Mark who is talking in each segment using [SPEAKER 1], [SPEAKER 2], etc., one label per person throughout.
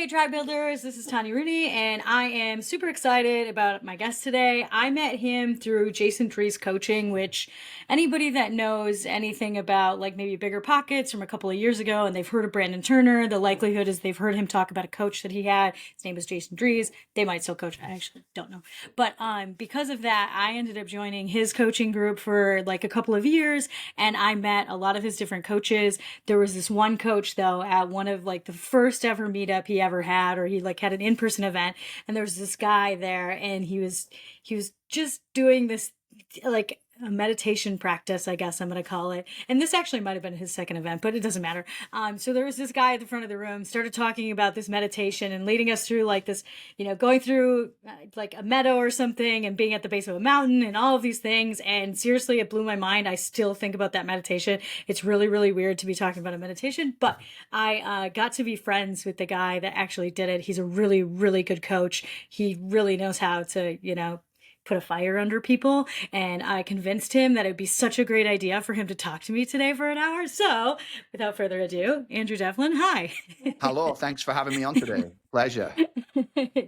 [SPEAKER 1] Hey, Tribe Builders, this is Tanya Rooney, and I am super excited about my guest today. I met him through Jason Tree's coaching, which anybody that knows anything about like maybe Bigger Pockets from a couple of years ago and they've heard of Brandon Turner, the likelihood is they've heard him talk about a coach that he had. His name was Jason Trees. They might still coach. I actually don't know. But because of that, I ended up joining his coaching group for like a couple of years, and I met a lot of his different coaches. There was this one coach, though, at one of like the first ever meetup he ever had, or he like had an in-person event, and there was this guy there, and he was just doing this like a meditation practice, I guess I'm going to call it. And this actually might have been his second event, but it doesn't matter. So there was this guy at the front of the room, started talking about this meditation and leading us through like this, going through like a meadow or something and being at the base of a mountain and all of these things. And seriously, it blew my mind. I still think about that meditation. It's really, really weird to be talking about a meditation, but I got to be friends with the guy that actually did it. He's a really, really good coach. He really knows how to, put a fire under people, and I convinced him that it'd be such a great idea for him to talk to me today for an hour. So without further ado, Andrew Devlin, hi.
[SPEAKER 2] Hello, thanks for having me on today. Pleasure.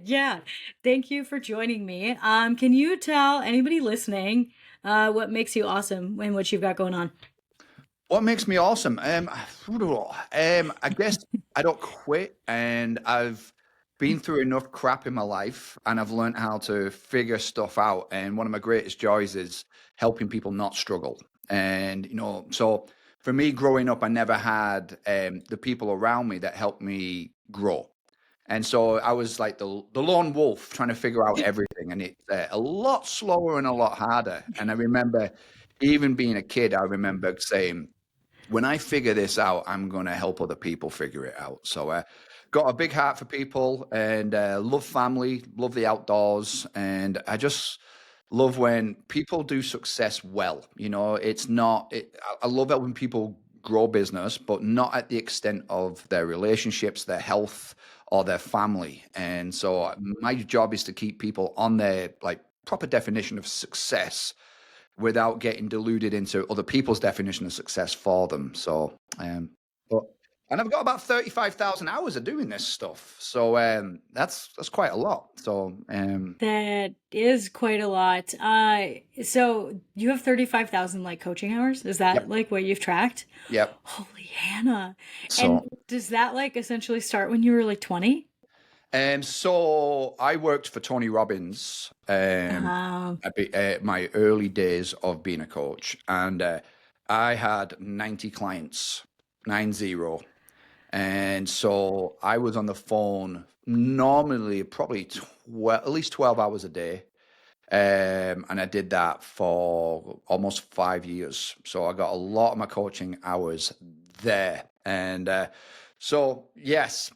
[SPEAKER 1] Yeah, thank you for joining me. Can you tell anybody listening what makes you awesome and what you've got going on?
[SPEAKER 2] What makes me awesome? I guess I don't quit, and I've been through enough crap in my life, and I've learned how to figure stuff out. And one of my greatest joys is helping people not struggle. And so for me, growing up, I never had the people around me that helped me grow. And so I was like the lone wolf trying to figure out everything, and it's a lot slower and a lot harder. And I remember, even being a kid, I remember saying, when I figure this out, I'm going to help other people figure it out. So got a big heart for people, and love family, love the outdoors, and I just love when people do success well. It's not, I love it when people grow business, but not at the extent of their relationships, their health, or their family. And so my job is to keep people on their like proper definition of success without getting deluded into other people's definition of success for them. So, but and I've got about 35,000 hours of doing this stuff. So that's quite a lot. So
[SPEAKER 1] That is quite a lot. So you have 35,000 like coaching hours? Is that
[SPEAKER 2] yep,
[SPEAKER 1] like what you've tracked?
[SPEAKER 2] yep.
[SPEAKER 1] Holy Hannah. And
[SPEAKER 2] So
[SPEAKER 1] does that like essentially start when you were like 20?
[SPEAKER 2] so I worked for Tony Robbins
[SPEAKER 1] Um,
[SPEAKER 2] my early days of being a coach, and I had 90 clients, 90. And so I was on the phone normally probably at least 12 hours a day. And I did that for almost 5 years. So I got a lot of my coaching hours there. And so yes,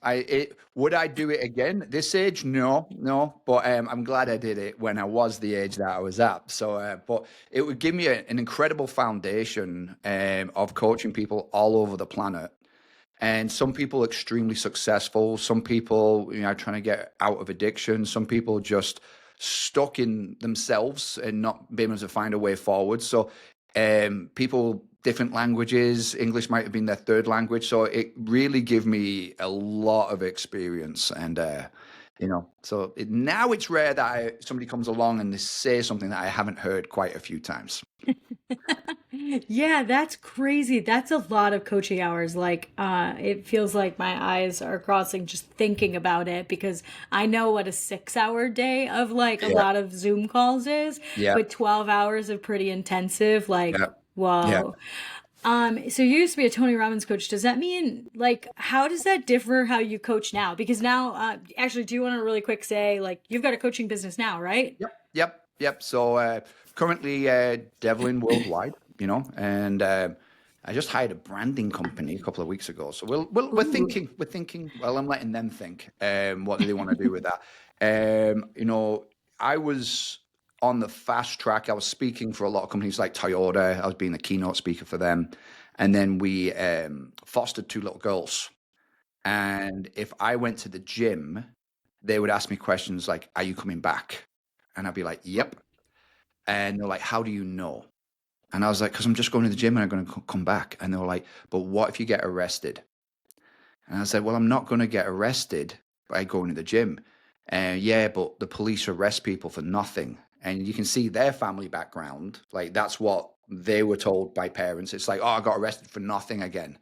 [SPEAKER 2] would I do it again at this age? No, no. But I'm glad I did it when I was the age that I was at. So, but it would give me an incredible foundation of coaching people all over the planet. And some people extremely successful. Some people, trying to get out of addiction. Some people just stuck in themselves and not being able to find a way forward. So people, different languages, English might have been their third language. So it really gave me a lot of experience. And, so now it's rare that somebody comes along and they say something that I haven't heard quite a few times.
[SPEAKER 1] yeah, that's crazy. That's a lot of coaching hours. Like, it feels like my eyes are crossing just thinking about it because I know what a 6 hour day of like a
[SPEAKER 2] Yeah,
[SPEAKER 1] lot of Zoom calls is,
[SPEAKER 2] yeah,
[SPEAKER 1] but 12 hours of pretty intensive, like,
[SPEAKER 2] yeah, yeah.
[SPEAKER 1] whoa. So you used to be a Tony Robbins coach. Does that mean like how does that differ how you coach now? Because now, actually, do you want to really quick say like you've got a coaching business now, right?
[SPEAKER 2] Yep, yep, yep. So currently Devlin Worldwide, and I just hired a branding company a couple of weeks ago. So we're
[SPEAKER 1] Ooh.
[SPEAKER 2] thinking. Well, I'm letting them think. What do they want to do with that? I was on the fast track. I was speaking for a lot of companies like Toyota. I was being the keynote speaker for them, and then we fostered two little girls. And if I went to the gym, they would ask me questions like, "Are you coming back?" And I'd be like, "Yep." And they're like, "How do you know?" And I was like, "Because I'm just going to the gym and I'm going to come back." And they were like, "But what if you get arrested?" And I said, "Well, I'm not going to get arrested, by going to the gym. And yeah, but the police arrest people for nothing. And you can see their family background. Like that's what they were told by parents. It's like, oh, I got arrested for nothing again.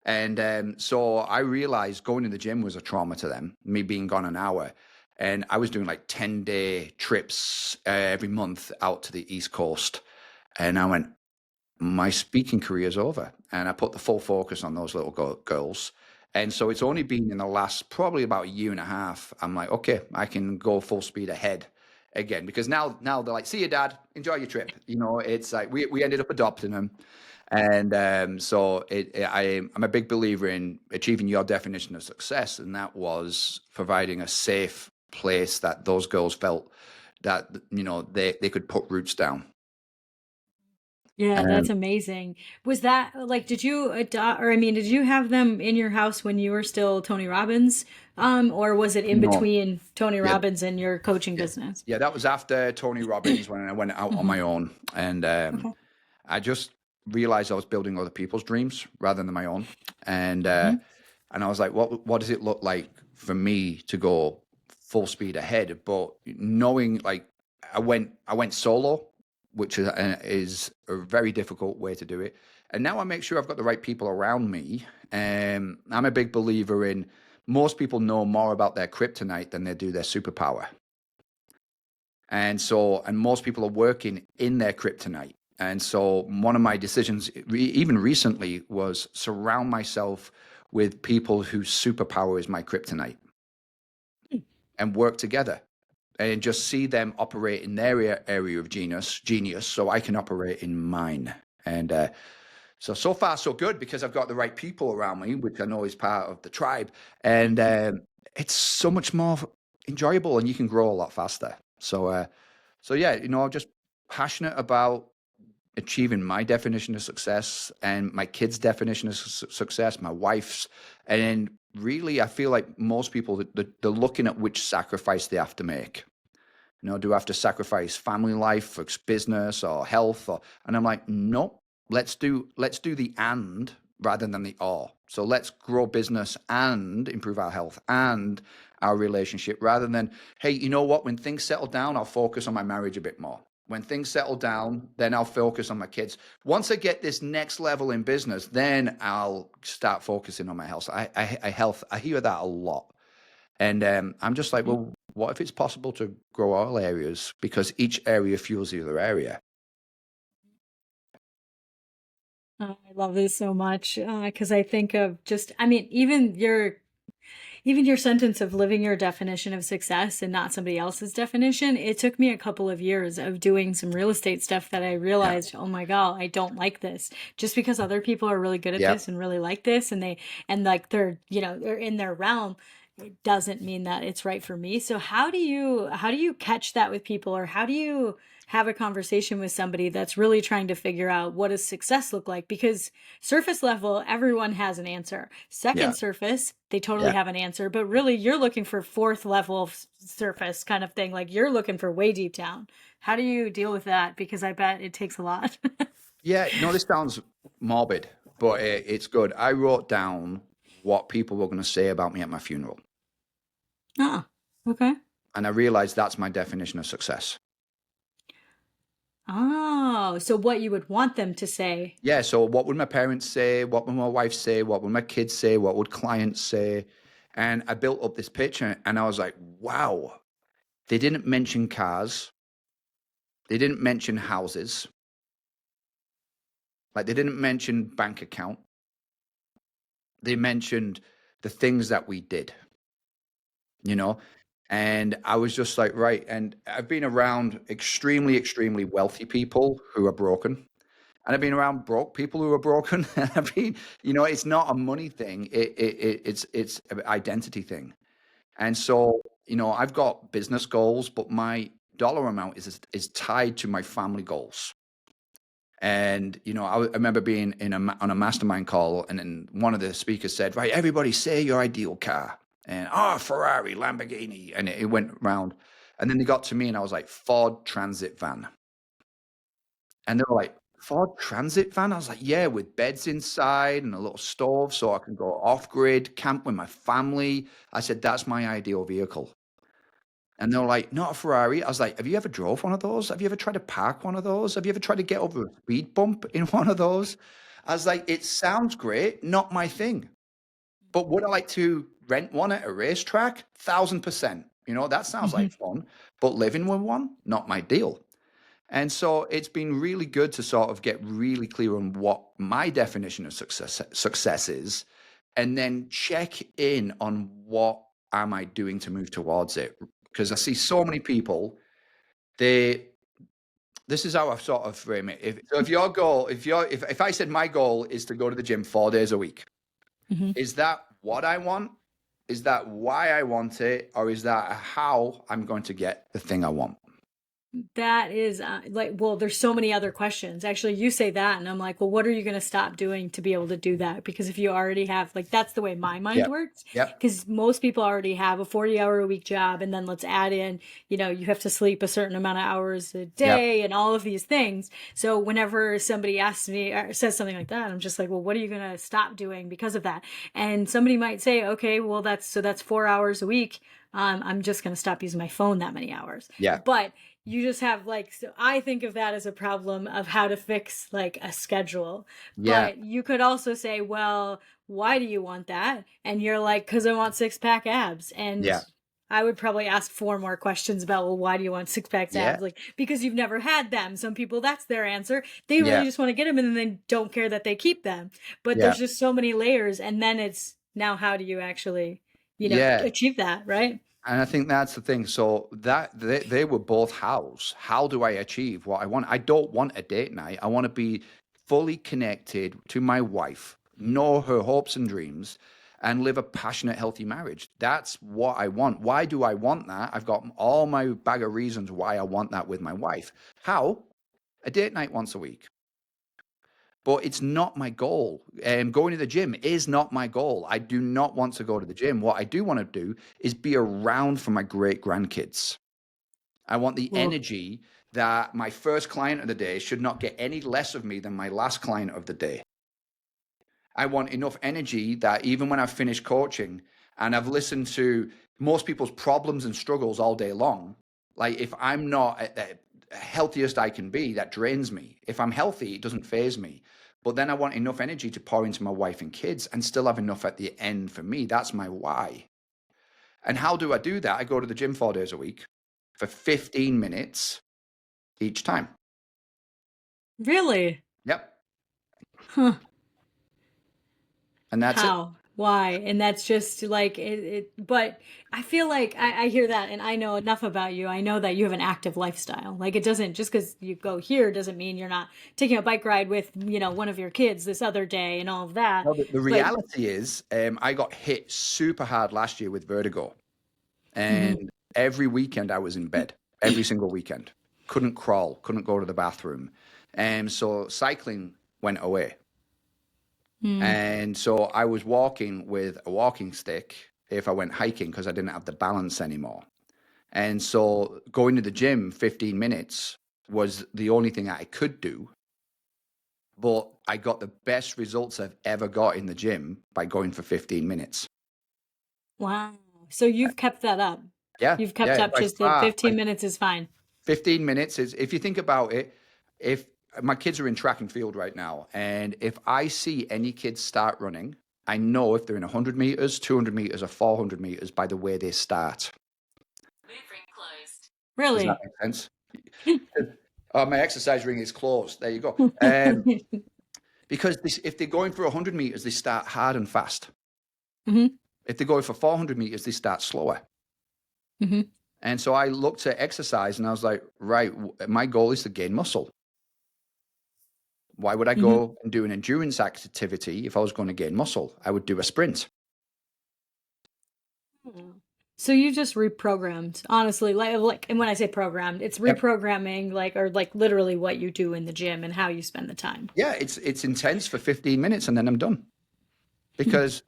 [SPEAKER 2] And so I realized going to the gym was a trauma to them, me being gone an hour. And I was doing like 10-day trips every month out to the East Coast. And I went, my speaking career is over. And I put the full focus on those little girls. And so it's only been in the last probably about a year and a half. I'm like, okay, I can go full speed ahead again because now they're like, see you, Dad, enjoy your trip. It's like we ended up adopting them, and I'm a big believer in achieving your definition of success, and that was providing a safe place that those girls felt that they could put roots down.
[SPEAKER 1] Yeah,
[SPEAKER 2] Um,
[SPEAKER 1] that's amazing. Was that like, did you adopt, or I mean, did you have them in your house when you were still Tony Robbins? Or was it in
[SPEAKER 2] no,
[SPEAKER 1] between Tony
[SPEAKER 2] yeah,
[SPEAKER 1] Robbins and your coaching
[SPEAKER 2] yeah,
[SPEAKER 1] business?
[SPEAKER 2] yeah. That was after Tony Robbins when I went out on
[SPEAKER 1] Hmm.
[SPEAKER 2] my own, and
[SPEAKER 1] Okay.
[SPEAKER 2] I just realized I was building other people's dreams rather than my own, and uh,
[SPEAKER 1] Hmm.
[SPEAKER 2] and I was like, what does it look like for me to go full speed ahead? But knowing like I went solo, which is a very difficult way to do it. And now I make sure I've got the right people around me. I'm a big believer in most people know more about their kryptonite than they do their superpower. And most people are working in their kryptonite. And so one of my decisions, even recently, was surround myself with people whose superpower is my kryptonite and work together and just see them operate in their area of genius, so I can operate in mine. And so far, so good because I've got the right people around me, which I know is part of the tribe. And it's so much more enjoyable and you can grow a lot faster. So yeah, I'm just passionate about achieving my definition of success and my kids' definition of success, my wife's, and really, I feel like most people they're looking at which sacrifice they have to make. Do I have to sacrifice family life for business or health? And I'm like, no, let's do the and rather than the or. So let's grow business and improve our health and our relationship rather than, hey, you know what? When things settle down, I'll focus on my marriage a bit more. When things settle down, then I'll focus on my kids. Once I get this next level in business, then I'll start focusing on my health. I hear that a lot. And I'm just like, well, what if it's possible to grow all areas because each area fuels the other area?
[SPEAKER 1] I love this so much because I think of just, I mean, even your sentence of living your definition of success and not somebody else's definition. It took me a couple of years of doing some real estate stuff that I
[SPEAKER 2] Yeah.
[SPEAKER 1] realized, oh my God, I don't like this. Just because other people are really good at
[SPEAKER 2] Yeah.
[SPEAKER 1] this and really like this and like they're in their realm, it doesn't mean that it's right for me. So how do you catch that with people, or how do you have a conversation with somebody that's really trying to figure out what does success look like? Because surface level, everyone has an answer.
[SPEAKER 2] Yeah.
[SPEAKER 1] Second surface, they totally
[SPEAKER 2] Yeah.
[SPEAKER 1] have an answer, but really you're looking for fourth level surface kind of thing. Like you're looking for way deep down. How do you deal with that? Because I bet it takes a lot.
[SPEAKER 2] Yeah. No, this sounds morbid, but it's good. I wrote down what people were going to say about me at my funeral.
[SPEAKER 1] Ah, okay.
[SPEAKER 2] And I realized that's my definition of success.
[SPEAKER 1] Oh, so what you would want them to say.
[SPEAKER 2] Yeah. So what would my parents say? What would my wife say? What would my kids say? What would clients say? And I built up this picture and I was like, wow, they didn't mention cars. They didn't mention houses. Like they didn't mention bank account. They mentioned the things that we did, you know? And I was just like, right. And I've been around extremely, extremely wealthy people who are broken. And I've been around broke people who are broken. I've been, it's not a money thing. It's an identity thing. And so, I've got business goals, but my dollar amount is tied to my family goals. And I remember being on a mastermind call, and then one of the speakers said, "Right, everybody say your ideal car." And Ferrari, Lamborghini, and it went round. And then they got to me, and I was like, Ford Transit van, and they were like, Ford Transit van? I was like, yeah, with beds inside and a little stove so I can go off grid, camp with my family. I said, that's my ideal vehicle. And they were like, not a Ferrari. I was like, have you ever drove one of those? Have you ever tried to park one of those? Have you ever tried to get over a speed bump in one of those? I was like, it sounds great, not my thing. But would I like to rent one at a racetrack? 1,000%. That sounds
[SPEAKER 1] Hmm.
[SPEAKER 2] like fun. But living with one, not my deal. And so it's been really good to sort of get really clear on what my definition of success is, and then check in on what am I doing to move towards it. Because I see so many people, this is how I sort of frame it. If your goal, if I said my goal is to go to the gym 4 days a week,
[SPEAKER 1] Hmm.
[SPEAKER 2] is that what I want? Is that why I want it? Or is that how I'm going to get the thing I want?
[SPEAKER 1] That is well, there's so many other questions. Actually, you say that, and I'm like, well, what are you going to stop doing to be able to do that? Because if you already have, like, that's the way my mind
[SPEAKER 2] Yep.
[SPEAKER 1] works.
[SPEAKER 2] Yep.
[SPEAKER 1] Because most people already have a 40-hour-a-week job, and then let's add in, you have to sleep a certain amount of hours a
[SPEAKER 2] Yep.
[SPEAKER 1] day and all of these things. So whenever somebody asks me or says something like that, I'm just like, well, what are you going to stop doing because of that? And somebody might say, okay, well, that's 4 hours a week. I'm just going to stop using my phone that many hours.
[SPEAKER 2] Yeah.
[SPEAKER 1] But you just have, like, so I think of that as a problem of how to fix like a schedule.
[SPEAKER 2] Yeah.
[SPEAKER 1] But you could also say, well, why do you want that? And you're like, because I want six-pack abs. And
[SPEAKER 2] Yeah.
[SPEAKER 1] I would probably ask four more questions about, well, why do you want six-pack
[SPEAKER 2] Yeah.
[SPEAKER 1] abs? Like, because you've never had them. Some people, that's their answer. They
[SPEAKER 2] Yeah.
[SPEAKER 1] really just want to get them, and then they don't care that they keep them. But
[SPEAKER 2] Yeah.
[SPEAKER 1] there's just so many layers. And then it's, now how do you actually,
[SPEAKER 2] Yeah.
[SPEAKER 1] achieve that, right?
[SPEAKER 2] And I think that's the thing. So that they were both hows. How do I achieve what I want? I don't want a date night. I want to be fully connected to my wife, know her hopes and dreams, and live a passionate, healthy marriage. That's what I want. Why do I want that? I've got all my bag of reasons why I want that with my wife. How? A date night once a week. But it's not my goal. Going to the gym is not my goal. I do not want to go to the gym. What I do want to do is be around for my great grandkids. I want the
[SPEAKER 1] Well,
[SPEAKER 2] energy that my first client of the day should not get any less of me than my last client of the day. I want enough energy that even when I've finished coaching and I've listened to most people's problems and struggles all day long, like if I'm not at the healthiest I can be, that drains me. If I'm healthy, it doesn't faze me. But then I want enough energy to pour into my wife and kids and still have enough at the end for me. That's my why. And how do I do that? I go to the gym 4 days a week for 15 minutes each time.
[SPEAKER 1] really?
[SPEAKER 2] Yep.
[SPEAKER 1] Huh.
[SPEAKER 2] And that's it.
[SPEAKER 1] How? Why? And that's just like but I feel like I hear that, and I know enough about you. I know that you have an active lifestyle. Like, it doesn't, just because you go here doesn't mean you're not taking a bike ride with, one of your kids this other day and all of that.
[SPEAKER 2] Well, the
[SPEAKER 1] But
[SPEAKER 2] reality is, I got hit super hard last year with vertigo.
[SPEAKER 1] mhm.
[SPEAKER 2] And every weekend I was in bed, every single weekend. Couldn't crawl, couldn't go to the bathroom. And so cycling went away.
[SPEAKER 1] Mm.
[SPEAKER 2] And so I was walking with a walking stick if I went hiking because I didn't have the balance anymore. And so going to the gym 15 minutes was the only thing I could do. But I got the best results I've ever got in the gym by going for 15 minutes.
[SPEAKER 1] Wow. So you've kept that up.
[SPEAKER 2] Yeah,
[SPEAKER 1] You've kept
[SPEAKER 2] yeah,
[SPEAKER 1] up
[SPEAKER 2] by
[SPEAKER 1] just the
[SPEAKER 2] far.
[SPEAKER 1] 15 minutes is fine.
[SPEAKER 2] 15 minutes is, if you think about it, if my kids are in track and field right now, and if I see any kids start running, I know if they're in 100 meters, 200 meters, or 400 meters by the way they start. Does that
[SPEAKER 1] Really?
[SPEAKER 2] make sense? Oh, my exercise ring is closed. There you go. Because if they're going for 100 meters, they start hard and fast.
[SPEAKER 1] Hmm.
[SPEAKER 2] If they're going for 400 meters, they start slower.
[SPEAKER 1] Hmm.
[SPEAKER 2] And so I looked at exercise and I was like, right, my goal is to gain muscle. Why would I
[SPEAKER 1] Hmm.
[SPEAKER 2] go and do an endurance activity if I was going to gain muscle? I would do a sprint.
[SPEAKER 1] So you just reprogrammed, honestly, like, and when I say programmed, it's
[SPEAKER 2] Yep.
[SPEAKER 1] reprogramming, like, or like literally what you do in the gym and how you spend the time.
[SPEAKER 2] Yeah, it's intense for 15 minutes and then I'm done. Because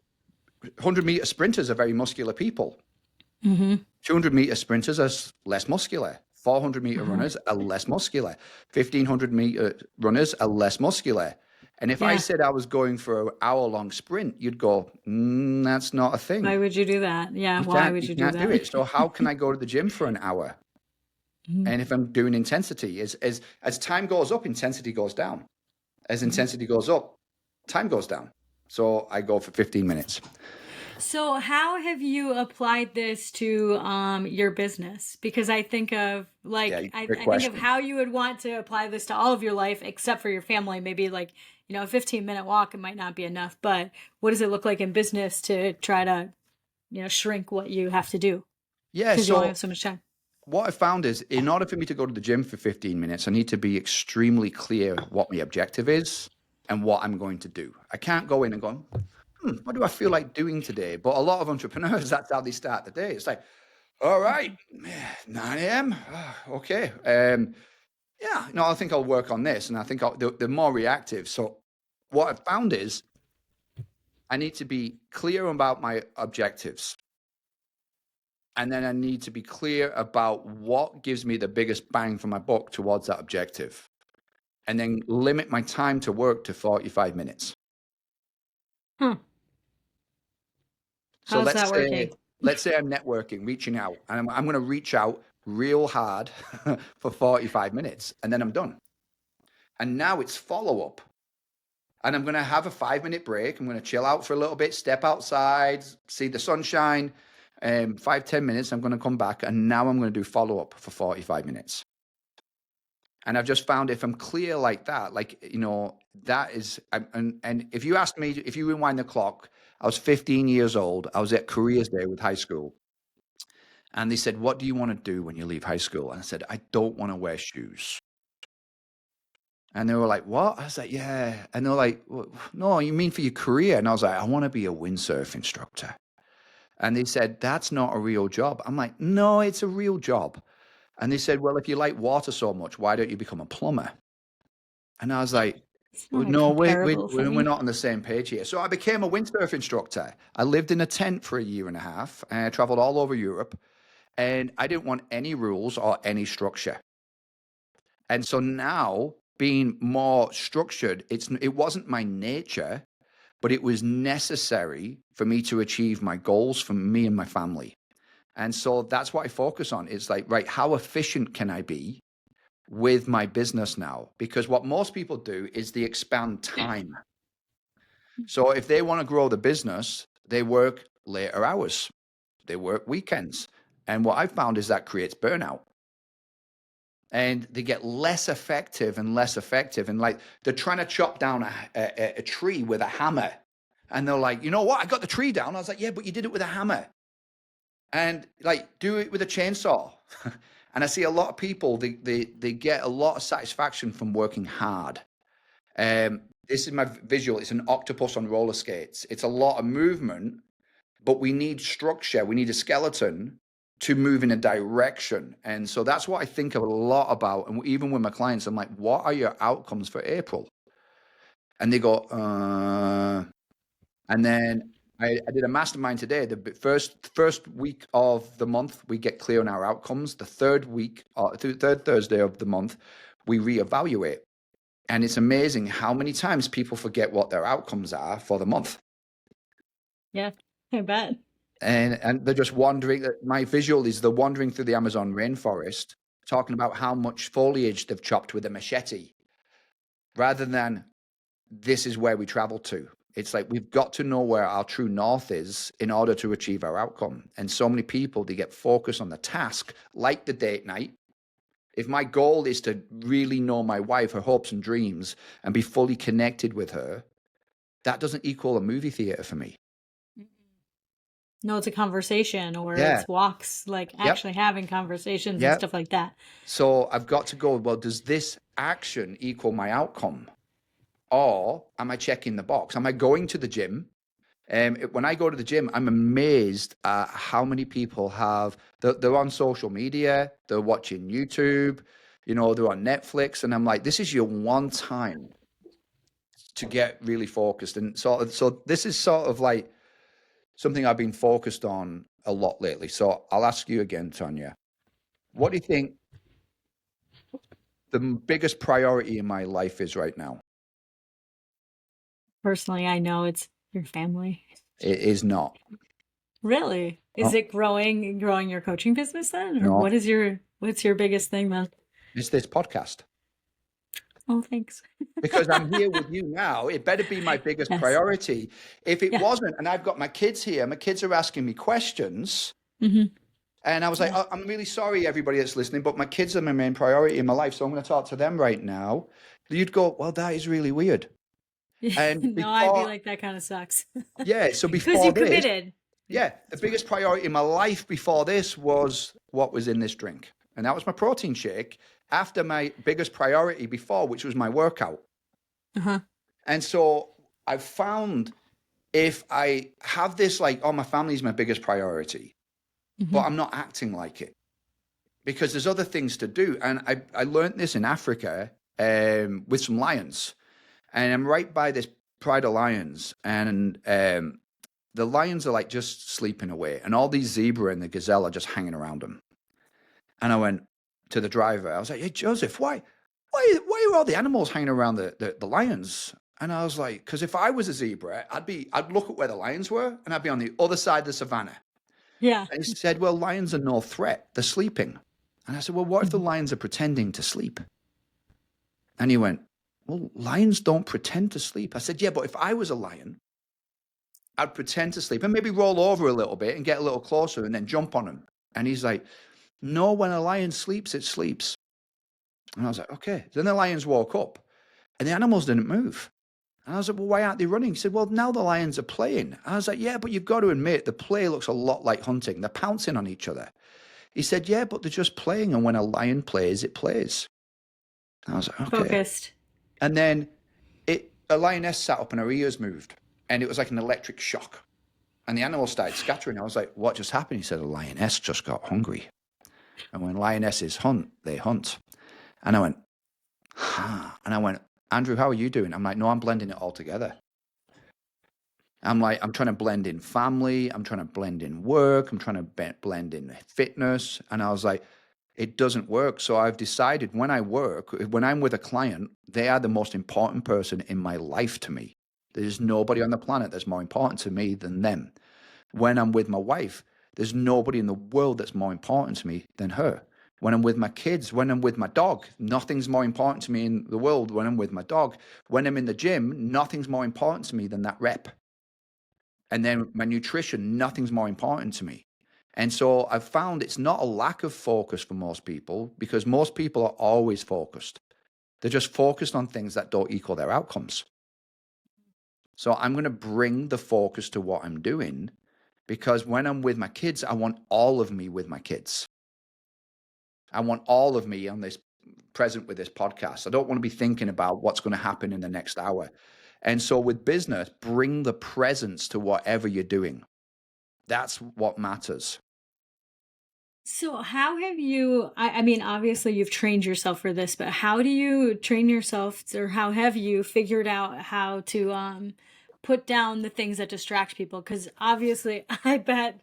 [SPEAKER 2] 100-meter sprinters are very muscular people.
[SPEAKER 1] Mm-hmm.
[SPEAKER 2] 200-meter sprinters are less muscular. 400-meter
[SPEAKER 1] Uh-huh.
[SPEAKER 2] runners are less muscular. 1500-meter runners are less muscular. And if I
[SPEAKER 1] Yeah.
[SPEAKER 2] said I was going for an hour-long sprint, you'd go, that's not a
[SPEAKER 1] Why
[SPEAKER 2] thing.
[SPEAKER 1] would you do that? Yeah. Why would
[SPEAKER 2] You
[SPEAKER 1] you do
[SPEAKER 2] can't do
[SPEAKER 1] that?
[SPEAKER 2] it. So how can I go to the gym for an hour?
[SPEAKER 1] Mhm.
[SPEAKER 2] And if I'm doing intensity, as time goes up, intensity goes down. As
[SPEAKER 1] Mhm.
[SPEAKER 2] intensity goes up, time goes down. So I go for 15 minutes.
[SPEAKER 1] So, how have you applied this to your business? Because I think of
[SPEAKER 2] Yeah,
[SPEAKER 1] like
[SPEAKER 2] great
[SPEAKER 1] I think of
[SPEAKER 2] question.
[SPEAKER 1] how you would want to apply this to all of your life, except for your family. Maybe like a 15-minute walk, it might not be enough. But what does it look like in business to try to shrink what you have to do
[SPEAKER 2] Yeah,
[SPEAKER 1] because you only have
[SPEAKER 2] so
[SPEAKER 1] so much time?
[SPEAKER 2] what I found is in order for me to go to the gym for 15 minutes, I need to be extremely clear what my objective is and what I'm going to do. I can't go in and go, what do I feel like doing today? But a lot of entrepreneurs, that's how they start the day. It's like, all right, 9 a.m. Okay. Yeah, no, I think I'll work on this. And I think they're more reactive. So what I've found is I need to be clear about my objectives. And then I need to be clear about what gives me the biggest bang for my buck towards that objective. And then limit my time to work to 45 minutes.
[SPEAKER 1] Huh?
[SPEAKER 2] So
[SPEAKER 1] How's that working?
[SPEAKER 2] let's say I'm networking, reaching out, and I'm going to reach out real hard for 45 minutes, and then I'm done. And now it's follow up. And I'm going to have a 5-minute break. I'm going to chill out for a little bit, step outside, see the sunshine. 5-10 minutes, I'm going to come back, and now I'm going to do follow up for 45 minutes. And I've just found if I'm clear like that, that is, and if you asked me, if you rewind the clock, I was 15 years old. I was at Careers Day with high school. And they said, what do you want to do when you leave high school? And I said, I don't want to wear shoes. And they were like, what? I was like, yeah. And they were like, well, no, you mean for your career? And I was like, I want to be a windsurf instructor. And they said, that's not a real job. I'm like, no, it's a real job. And they said, well, if you like water so much, why don't you become a plumber? And I was like,
[SPEAKER 1] It's
[SPEAKER 2] well,
[SPEAKER 1] not a
[SPEAKER 2] no,
[SPEAKER 1] comparable
[SPEAKER 2] we're
[SPEAKER 1] thing.
[SPEAKER 2] not on the same page here. So I became a windsurf instructor. I lived in a tent for a year and a half, and I traveled all over Europe, and I didn't want any rules or any structure. And so now, being more structured, it wasn't my nature, but it was necessary for me to achieve my goals for me and my family. And so that's what I focus on. It's like, right, how efficient can I be with my business now? Because what most people do is they expand time. So if they want to grow the business, they work later hours, they work weekends. And what I found is that creates burnout. And they get less effective and less effective. And like they're trying to chop down a tree with a hammer. And they're like, you know what? I got the tree down. I was like, yeah, but you did it with a hammer. And like, do it with a chainsaw. And I see a lot of people, they get a lot of satisfaction from working hard. This is my visual. It's an octopus on roller skates. It's a lot of movement, but we need structure. We need a skeleton to move in a direction. And so that's what I think a lot about. And even with my clients, I'm like, what are your outcomes for April? And they go, and then I did a mastermind today. The first week of the month, we get clear on our outcomes. The third week, third Thursday of the month, we reevaluate. And it's amazing how many times people forget what their outcomes are for the month.
[SPEAKER 1] Yeah, I bet.
[SPEAKER 2] And they're just wandering. My visual is they're wandering through the Amazon rainforest, talking about how much foliage they've chopped with a machete, rather than this is where we travel to. It's like we've got to know where our true north is in order to achieve our outcome. And so many people, they get focused on the task, like the date night. If my goal is to really know my wife, her hopes and dreams, and be fully connected with her, that doesn't equal a movie theater for me.
[SPEAKER 1] No, it's a conversation or
[SPEAKER 2] Yeah.
[SPEAKER 1] it's walks, like
[SPEAKER 2] Yep.
[SPEAKER 1] actually having conversations and
[SPEAKER 2] Yep.
[SPEAKER 1] stuff like that.
[SPEAKER 2] So I've got to go, well, does this action equal my outcome? Or am I checking the box? Am I going to the gym? When I go to the gym, I'm amazed at how many people they're on social media, they're watching YouTube, they're on Netflix. And I'm like, this is your one time to get really focused. And so this is sort of like something I've been focused on a lot lately. So I'll ask you again, Tanya, what do you think the biggest priority in my life is right now.
[SPEAKER 1] Personally, I know it's your family.
[SPEAKER 2] It is not.
[SPEAKER 1] Really? Is
[SPEAKER 2] No,
[SPEAKER 1] it growing your coaching business then? Or
[SPEAKER 2] no,
[SPEAKER 1] what's your biggest thing then?
[SPEAKER 2] it's this podcast.
[SPEAKER 1] Oh, thanks.
[SPEAKER 2] Because I'm here with you now, it better be my biggest
[SPEAKER 1] Yes.
[SPEAKER 2] priority. If it
[SPEAKER 1] Yeah.
[SPEAKER 2] wasn't, and I've got my kids here, my kids are asking me questions,
[SPEAKER 1] Hmm.
[SPEAKER 2] and I was like,
[SPEAKER 1] Yeah.
[SPEAKER 2] oh, I'm really sorry, everybody that's listening, but my kids are my main priority in my life, so I'm going to talk to them right now. You'd go, well, that is really weird. And
[SPEAKER 1] No, I'd be
[SPEAKER 2] before,
[SPEAKER 1] like, that kind of sucks.
[SPEAKER 2] yeah, so
[SPEAKER 1] Because
[SPEAKER 2] before
[SPEAKER 1] you
[SPEAKER 2] this,
[SPEAKER 1] committed.
[SPEAKER 2] yeah, the biggest priority in my life before this was what was in this drink. And that was my protein shake after my biggest priority before, which was my workout.
[SPEAKER 1] Uh-huh.
[SPEAKER 2] And so I've found if I have this, like, oh, my family's my biggest priority, but
[SPEAKER 1] Hmm.
[SPEAKER 2] I'm not acting like it because there's other things to do. And I learned this in Africa with some lions. And I'm right by this pride of lions. And the lions are like just sleeping away. And all these zebra and the gazelle are just hanging around them. And I went to the driver. I was like, hey, Joseph, why are all the animals hanging around the lions? And I was like, because if I was a zebra, I'd look at where the lions were and I'd be on the other side of the savannah.
[SPEAKER 1] Yeah.
[SPEAKER 2] And he said, well, lions are no threat. They're sleeping. And I said, well, what if the
[SPEAKER 1] Mhm.
[SPEAKER 2] lions are pretending to sleep? And he went, well, lions don't pretend to sleep. I said, yeah, but if I was a lion, I'd pretend to sleep and maybe roll over a little bit and get a little closer and then jump on him. And he's like, no, when a lion sleeps, it sleeps. And I was like, okay. Then the lions woke up and the animals didn't move. And I was like, well, why aren't they running? He said, well, now the lions are playing. I was like, yeah, but you've got to admit the play looks a lot like hunting. They're pouncing on each other. He said, yeah, but they're just playing. And when a lion plays, it plays. And I was like, okay.
[SPEAKER 1] Focused.
[SPEAKER 2] And then a lioness sat up and her ears moved. And it was like an electric shock. And the animals started scattering. I was like, what just happened? He said, a lioness just got hungry. And when lionesses hunt, they hunt. And I went, huh. And I went, Andrew, how are you doing? I'm like, no, I'm blending it all together. I'm like, I'm trying to blend in family. I'm trying to blend in work. I'm trying to blend in fitness. And I was like, it doesn't work. So I've decided when I'm with a client, they are the most important person in my life to me. There's nobody on the planet that's more important to me than them. When I'm with my wife, there's nobody in the world that's more important to me than her. When I'm with my kids, when I'm with my dog, nothing's more important to me in the world when I'm with my dog. When I'm in the gym, nothing's more important to me than that rep. And then my nutrition, nothing's more important to me. And so I've found it's not a lack of focus for most people because most people are always focused. They're just focused on things that don't equal their outcomes. So I'm going to bring the focus to what I'm doing because when I'm with my kids, I want all of me with my kids. I want all of me on this present with this podcast. I don't want to be thinking about what's going to happen in the next hour. And so with business, bring the presence to whatever you're doing. That's what matters.
[SPEAKER 1] So how have you, I mean, obviously you've trained yourself for this, but how do you train yourself or how have you figured out how to put down the things that distract people? Because obviously I bet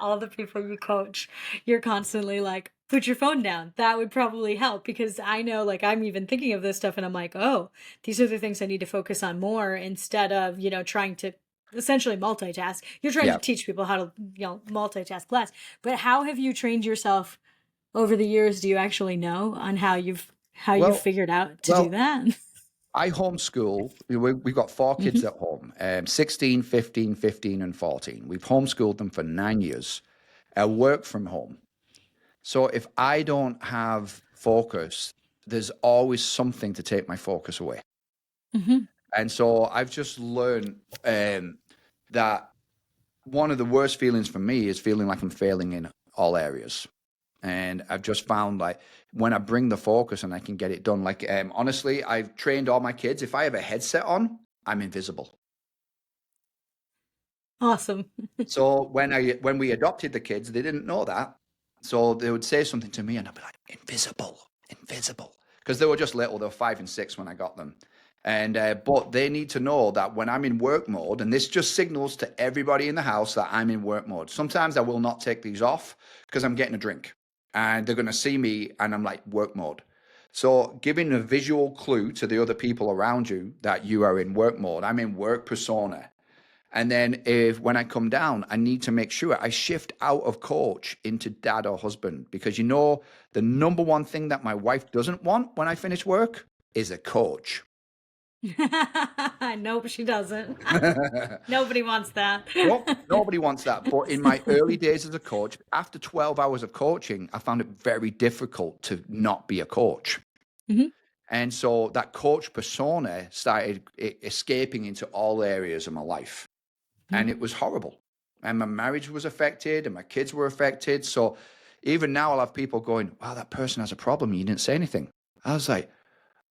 [SPEAKER 1] all the people you coach, you're constantly like, put your phone down. That would probably help because I know like I'm even thinking of this stuff and I'm like, oh, these are the things I need to focus on more instead of, trying to essentially multitask. You're trying to
[SPEAKER 2] Yeah.
[SPEAKER 1] teach people how to, multitask less. But how have you trained yourself over the years? Do you actually know on how you've
[SPEAKER 2] Well,
[SPEAKER 1] figured out to do
[SPEAKER 2] well,
[SPEAKER 1] that?
[SPEAKER 2] I homeschool. We've got four kids
[SPEAKER 1] Hmm.
[SPEAKER 2] at home, 16, 15, 15, and 14. We've homeschooled them for 9 years. I work from home. So if I don't have focus, there's always something to take my focus away.
[SPEAKER 1] Hmm.
[SPEAKER 2] And so I've just learned that one of the worst feelings for me is feeling like I'm failing in all areas. And I've just found like when I bring the focus and I can get it done, like honestly, I've trained all my kids. If I have a headset on, I'm invisible.
[SPEAKER 1] Awesome.
[SPEAKER 2] So when we adopted the kids, they didn't know that. So they would say something to me and I'd be like, invisible, invisible. Because they were just little, they were 5 and 6 when I got them. And but they need to know that when I'm in work mode, and this just signals to everybody in the house that I'm in work mode. Sometimes I will not take these off because I'm getting a drink and they're going to see me and I'm like work mode. So giving a visual clue to the other people around you that you are in work mode. I'm in work persona. And then if when I come down, I need to make sure I shift out of coach into dad or husband, because the number one thing that my wife doesn't want when I finish work is a coach.
[SPEAKER 1] Nope, she doesn't. Nobody wants that.
[SPEAKER 2] Nope, nobody wants that. But in my early days as a coach, after 12 hours of coaching, I found it very difficult to not be a coach.
[SPEAKER 1] Mhm.
[SPEAKER 2] And so that coach persona started escaping into all areas of my life. And it was horrible. And my marriage was affected and my kids were affected. So even now I'll have people going, wow, that person has a problem. You didn't say anything. I was like,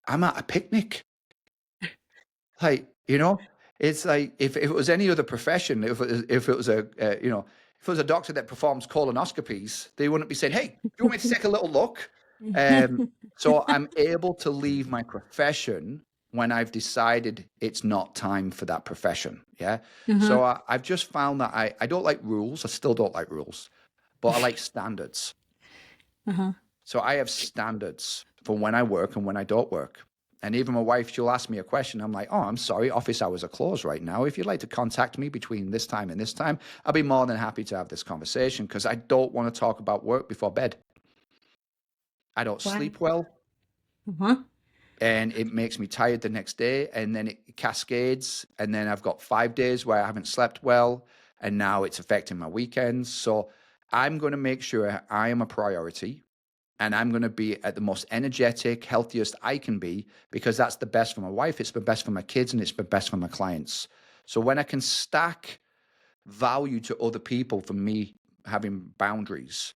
[SPEAKER 2] I'm at a picnic. Like, it's like if it was any other profession, if it was if it was a doctor that performs colonoscopies, they wouldn't be saying, hey, do you want me to take a little look? So I'm able to leave my profession when I've decided it's not time for that profession. Yeah.
[SPEAKER 1] Uh-huh.
[SPEAKER 2] So I've just found that I don't like rules. I still don't like rules, but I like standards.
[SPEAKER 1] Uh-huh.
[SPEAKER 2] So I have standards for when I work and when I don't work. And even my wife, she'll ask me a question. I'm like, oh, I'm sorry, office hours are closed right now. If you'd like to contact me between this time and this time, I'll be more than happy to have this conversation, because I don't want to talk about work before bed. I don't
[SPEAKER 1] Why?
[SPEAKER 2] sleep well,
[SPEAKER 1] Uh-huh.
[SPEAKER 2] and it makes me tired the next day, and then it cascades, and then I've got 5 days where I haven't slept well, and now it's affecting my weekends. So I'm going to make sure I am a priority, and I'm going to be at the most energetic, healthiest I can be, because that's the best for my wife, it's the best for my kids, and it's the best for my clients. So when I can stack value to other people for me having boundaries,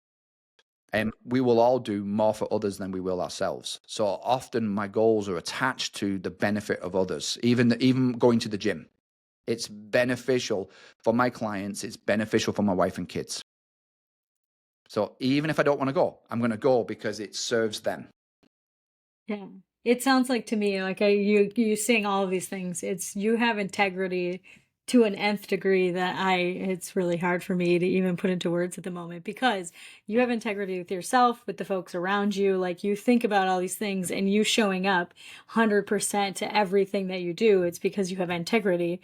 [SPEAKER 2] and we will all do more for others than we will ourselves. So often my goals are attached to the benefit of others, even going to the gym. It's beneficial for my clients, it's beneficial for my wife and kids. So even if I don't want to go, I'm going to go because it serves them.
[SPEAKER 1] Yeah. It sounds like to me, like you saying all of these things, it's you have integrity to an nth degree that it's really hard for me to even put into words at the moment, because you have integrity with yourself, with the folks around you. Like, you think about all these things and you showing up 100% to everything that you do. It's because you have integrity,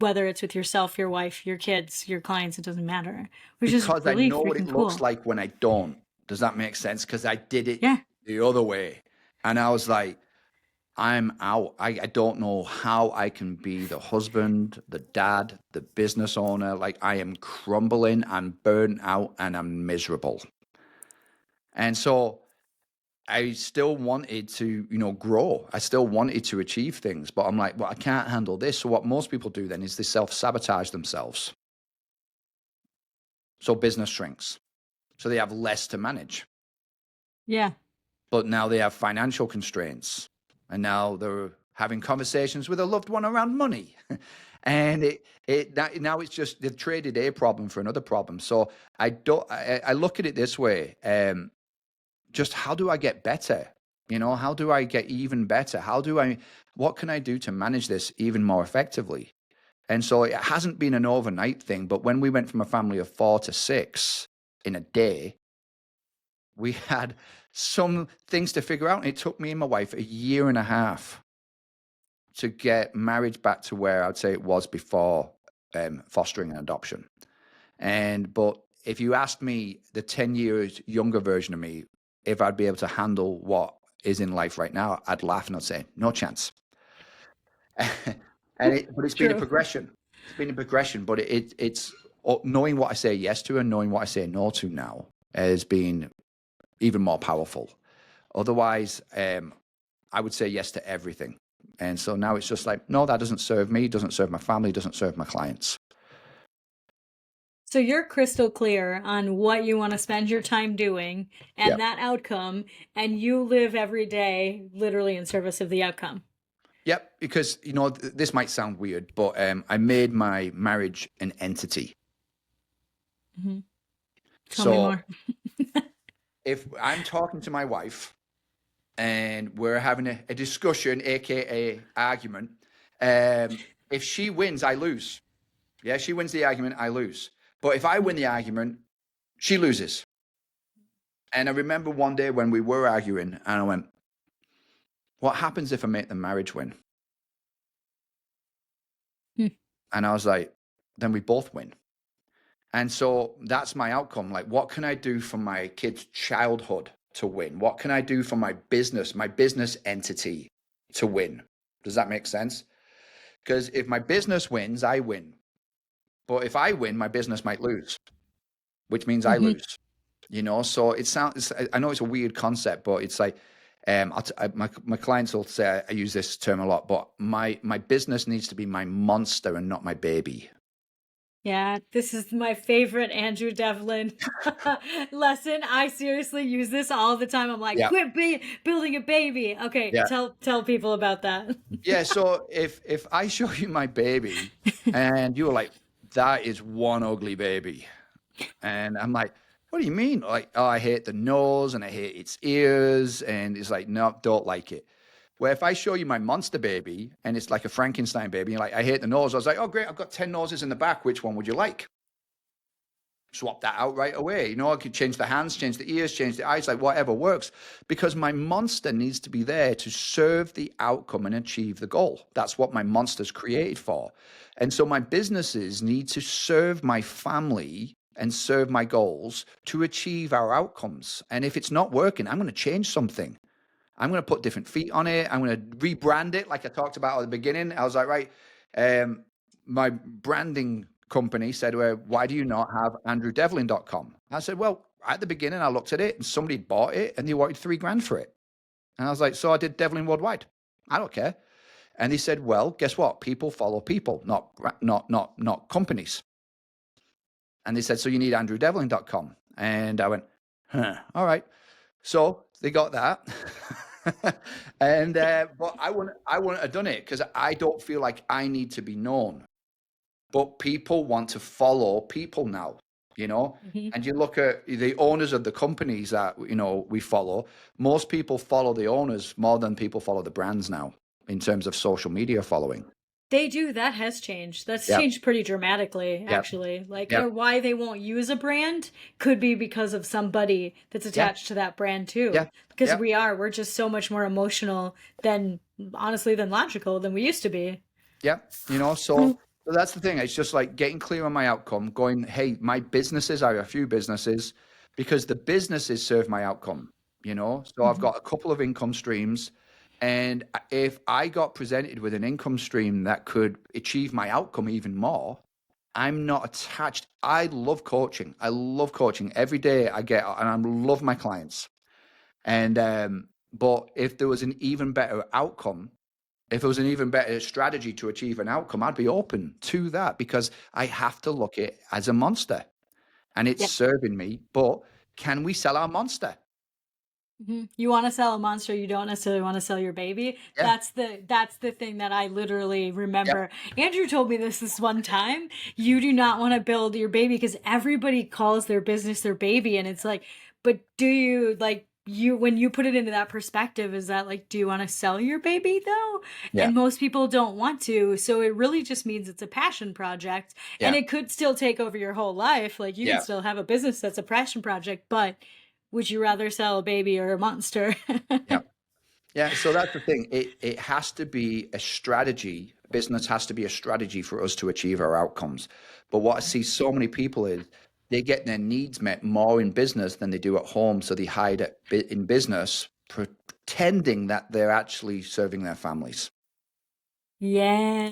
[SPEAKER 1] whether it's with yourself, your wife, your kids, your clients, it doesn't matter, which is
[SPEAKER 2] Because I
[SPEAKER 1] really
[SPEAKER 2] know what it
[SPEAKER 1] freaking
[SPEAKER 2] looks
[SPEAKER 1] cool.
[SPEAKER 2] like when I don't. Does that make sense? Because I did it
[SPEAKER 1] Yeah.
[SPEAKER 2] the other way. And I was like, I'm out. I don't know how I can be the husband, the dad, the business owner. Like, I am crumbling, I'm burnt out, and I'm miserable. And so I still wanted to, grow. I still wanted to achieve things, but I'm like, well, I can't handle this. So what most people do then is they self-sabotage themselves. So business shrinks. So they have less to manage.
[SPEAKER 1] Yeah.
[SPEAKER 2] But now they have financial constraints, and now they're having conversations with a loved one around money. And now it's just they've traded a problem for another problem. So I look at it this way: just how do I get better? How do I get even better? What can I do to manage this even more effectively? And so it hasn't been an overnight thing, but when we went from a family of 4 to 6 in a day, we had some things to figure out. And it took me and my wife a year and a half to get marriage back to where I'd say it was before fostering and adoption. But if you asked me, the 10 years younger version of me, if I'd be able to handle what is in life right now, I'd laugh and I'd say, no chance. But it's been a
[SPEAKER 1] True.
[SPEAKER 2] progression. It's been a progression, but it's knowing what I say yes to and knowing what I say no to now has been even more powerful. Otherwise, I would say yes to everything. And so now it's just like, no, that doesn't serve me, doesn't serve my family, doesn't serve my clients.
[SPEAKER 1] So you're crystal clear on what you want to spend your time doing
[SPEAKER 2] Yeah.
[SPEAKER 1] and that outcome, and you live every day literally in service of the outcome.
[SPEAKER 2] Yep. Because, this might sound weird, but I made my marriage an entity.
[SPEAKER 1] Mm-hmm. Tell me
[SPEAKER 2] So
[SPEAKER 1] more.
[SPEAKER 2] if I'm talking to my wife and we're having a discussion, AKA argument, if she wins, I lose. Yeah, she wins the argument, I lose. But if I win the argument, she loses. And I remember one day when we were arguing, and I went, what happens if I make the marriage win?
[SPEAKER 1] Hmm.
[SPEAKER 2] And I was like, then we both win. And so that's my outcome. Like, what can I do for my kid's childhood to win? What can I do for my business entity to win? Does that make sense? Because if my business wins, I win. But if I win, my business might lose, which means I
[SPEAKER 1] Hmm.
[SPEAKER 2] lose. So it sounds. I know it's a weird concept, but it's like, my clients will say I use this term a lot, but my business needs to be my monster and not my baby.
[SPEAKER 1] Yeah, this is my favorite Andrew Devlin lesson. I seriously use this all the time. I'm like,
[SPEAKER 2] Yeah,
[SPEAKER 1] quit building a baby. Okay,
[SPEAKER 2] yeah.
[SPEAKER 1] tell people about that.
[SPEAKER 2] Yeah, so if I show you my baby and you're like, that is one ugly baby, and I'm like, what do you mean? Like, oh, I hate the nose and I hate its ears, and it's like, no, don't like it. Where if I show you my monster baby and it's like a Frankenstein baby, you're like, I hate the nose. I was like, oh, great, I've got 10 noses in the back. Which one would you like? Swap that out right away. I could change the hands, change the ears, change the eyes, like whatever works, because my monster needs to be there to serve the outcome and achieve the goal. That's what my monster's created for. And so my businesses need to serve my family and serve my goals to achieve our outcomes. And if it's not working, I'm going to change something. I'm going to put different feet on it. I'm going to rebrand it, like I talked about at the beginning. I was like, right, um, my branding company said, well, why do you not have andrewdevlin.com? I said, well, at the beginning, I looked at it and somebody bought it and they wanted $3,000 for it. And I was like, so I did Devlin Worldwide. I don't care. And he said, well, guess what? People follow people, not companies. And they said, so you need andrewdevlin.com. And I went, all right. So they got that. And but I wouldn't have done it because I don't feel like I need to be known. But people want to follow people now, you know.
[SPEAKER 1] Mhm.
[SPEAKER 2] And you look at the owners of the companies that we follow. Most people follow the owners more than people follow the brands now in terms of social media following.
[SPEAKER 1] They do. That has changed. That's
[SPEAKER 2] Yep,
[SPEAKER 1] changed pretty dramatically,
[SPEAKER 2] yep,
[SPEAKER 1] actually. Like, or
[SPEAKER 2] yep,
[SPEAKER 1] why they won't use a brand could be because of somebody that's
[SPEAKER 2] yeah,
[SPEAKER 1] attached to that brand too.
[SPEAKER 2] yeah,
[SPEAKER 1] Because
[SPEAKER 2] yeah,
[SPEAKER 1] we're just so much more emotional than, honestly, than logical than we used to be.
[SPEAKER 2] yeah. So that's the thing. It's just like getting clear on my outcome, going, hey, my businesses, I have a few businesses because the businesses serve my outcome, So I've
[SPEAKER 1] Mhm.
[SPEAKER 2] got a couple of income streams. And if I got presented with an income stream that could achieve my outcome even more, I'm not attached. I love coaching. I love coaching every day I get, and I love my clients. And, but if there was an even better outcome, if it was an even better strategy to achieve an outcome, I'd be open to that because I have to look at it as a monster and it's
[SPEAKER 1] Yeah.
[SPEAKER 2] serving me. But can we sell our monster?
[SPEAKER 1] Mhm. You want to sell a monster, you don't necessarily want to sell your baby.
[SPEAKER 2] Yeah.
[SPEAKER 1] That's the thing that I literally
[SPEAKER 2] Yep.
[SPEAKER 1] remember. Andrew told me this one time. You do not want to build your baby because everybody calls their business their baby, and it's like, but do you like you when you put it into that perspective? Is that like, do you want to sell your baby though?
[SPEAKER 2] Yeah.
[SPEAKER 1] And most people don't want to, so it really just means it's a passion project, and
[SPEAKER 2] Yeah.
[SPEAKER 1] it could still take over your whole life. Like you can
[SPEAKER 2] Yeah.
[SPEAKER 1] still have a business that's a passion project, but would you rather sell a baby or a monster?
[SPEAKER 2] Yeah. Yeah. So that's the thing. It has to be a strategy. Business has to be a strategy for us to achieve our outcomes. But what I see so many people is they get their needs met more in business than they do at home. So they hide in business, pretending that they're actually serving their families.
[SPEAKER 1] Yeah.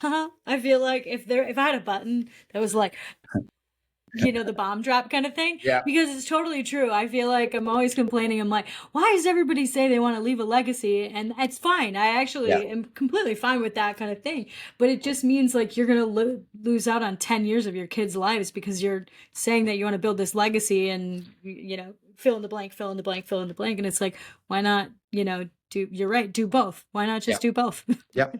[SPEAKER 1] I feel like if I had a button that was like, the bomb drop kind of thing,
[SPEAKER 2] Yeah.
[SPEAKER 1] because it's totally true. I feel like I'm always complaining. I'm like, why does everybody say they want to leave a legacy? And it's fine. I
[SPEAKER 2] Yeah.
[SPEAKER 1] actually am completely fine with that kind of thing. But it just means like you're going to lose out on 10 years of your kids' lives because you're saying that you want to build this legacy and, fill in the blank, fill in the blank, fill in the blank. And it's like, why not, you're right, do both. Why not
[SPEAKER 2] Yeah.
[SPEAKER 1] just do both?
[SPEAKER 2] Yeah.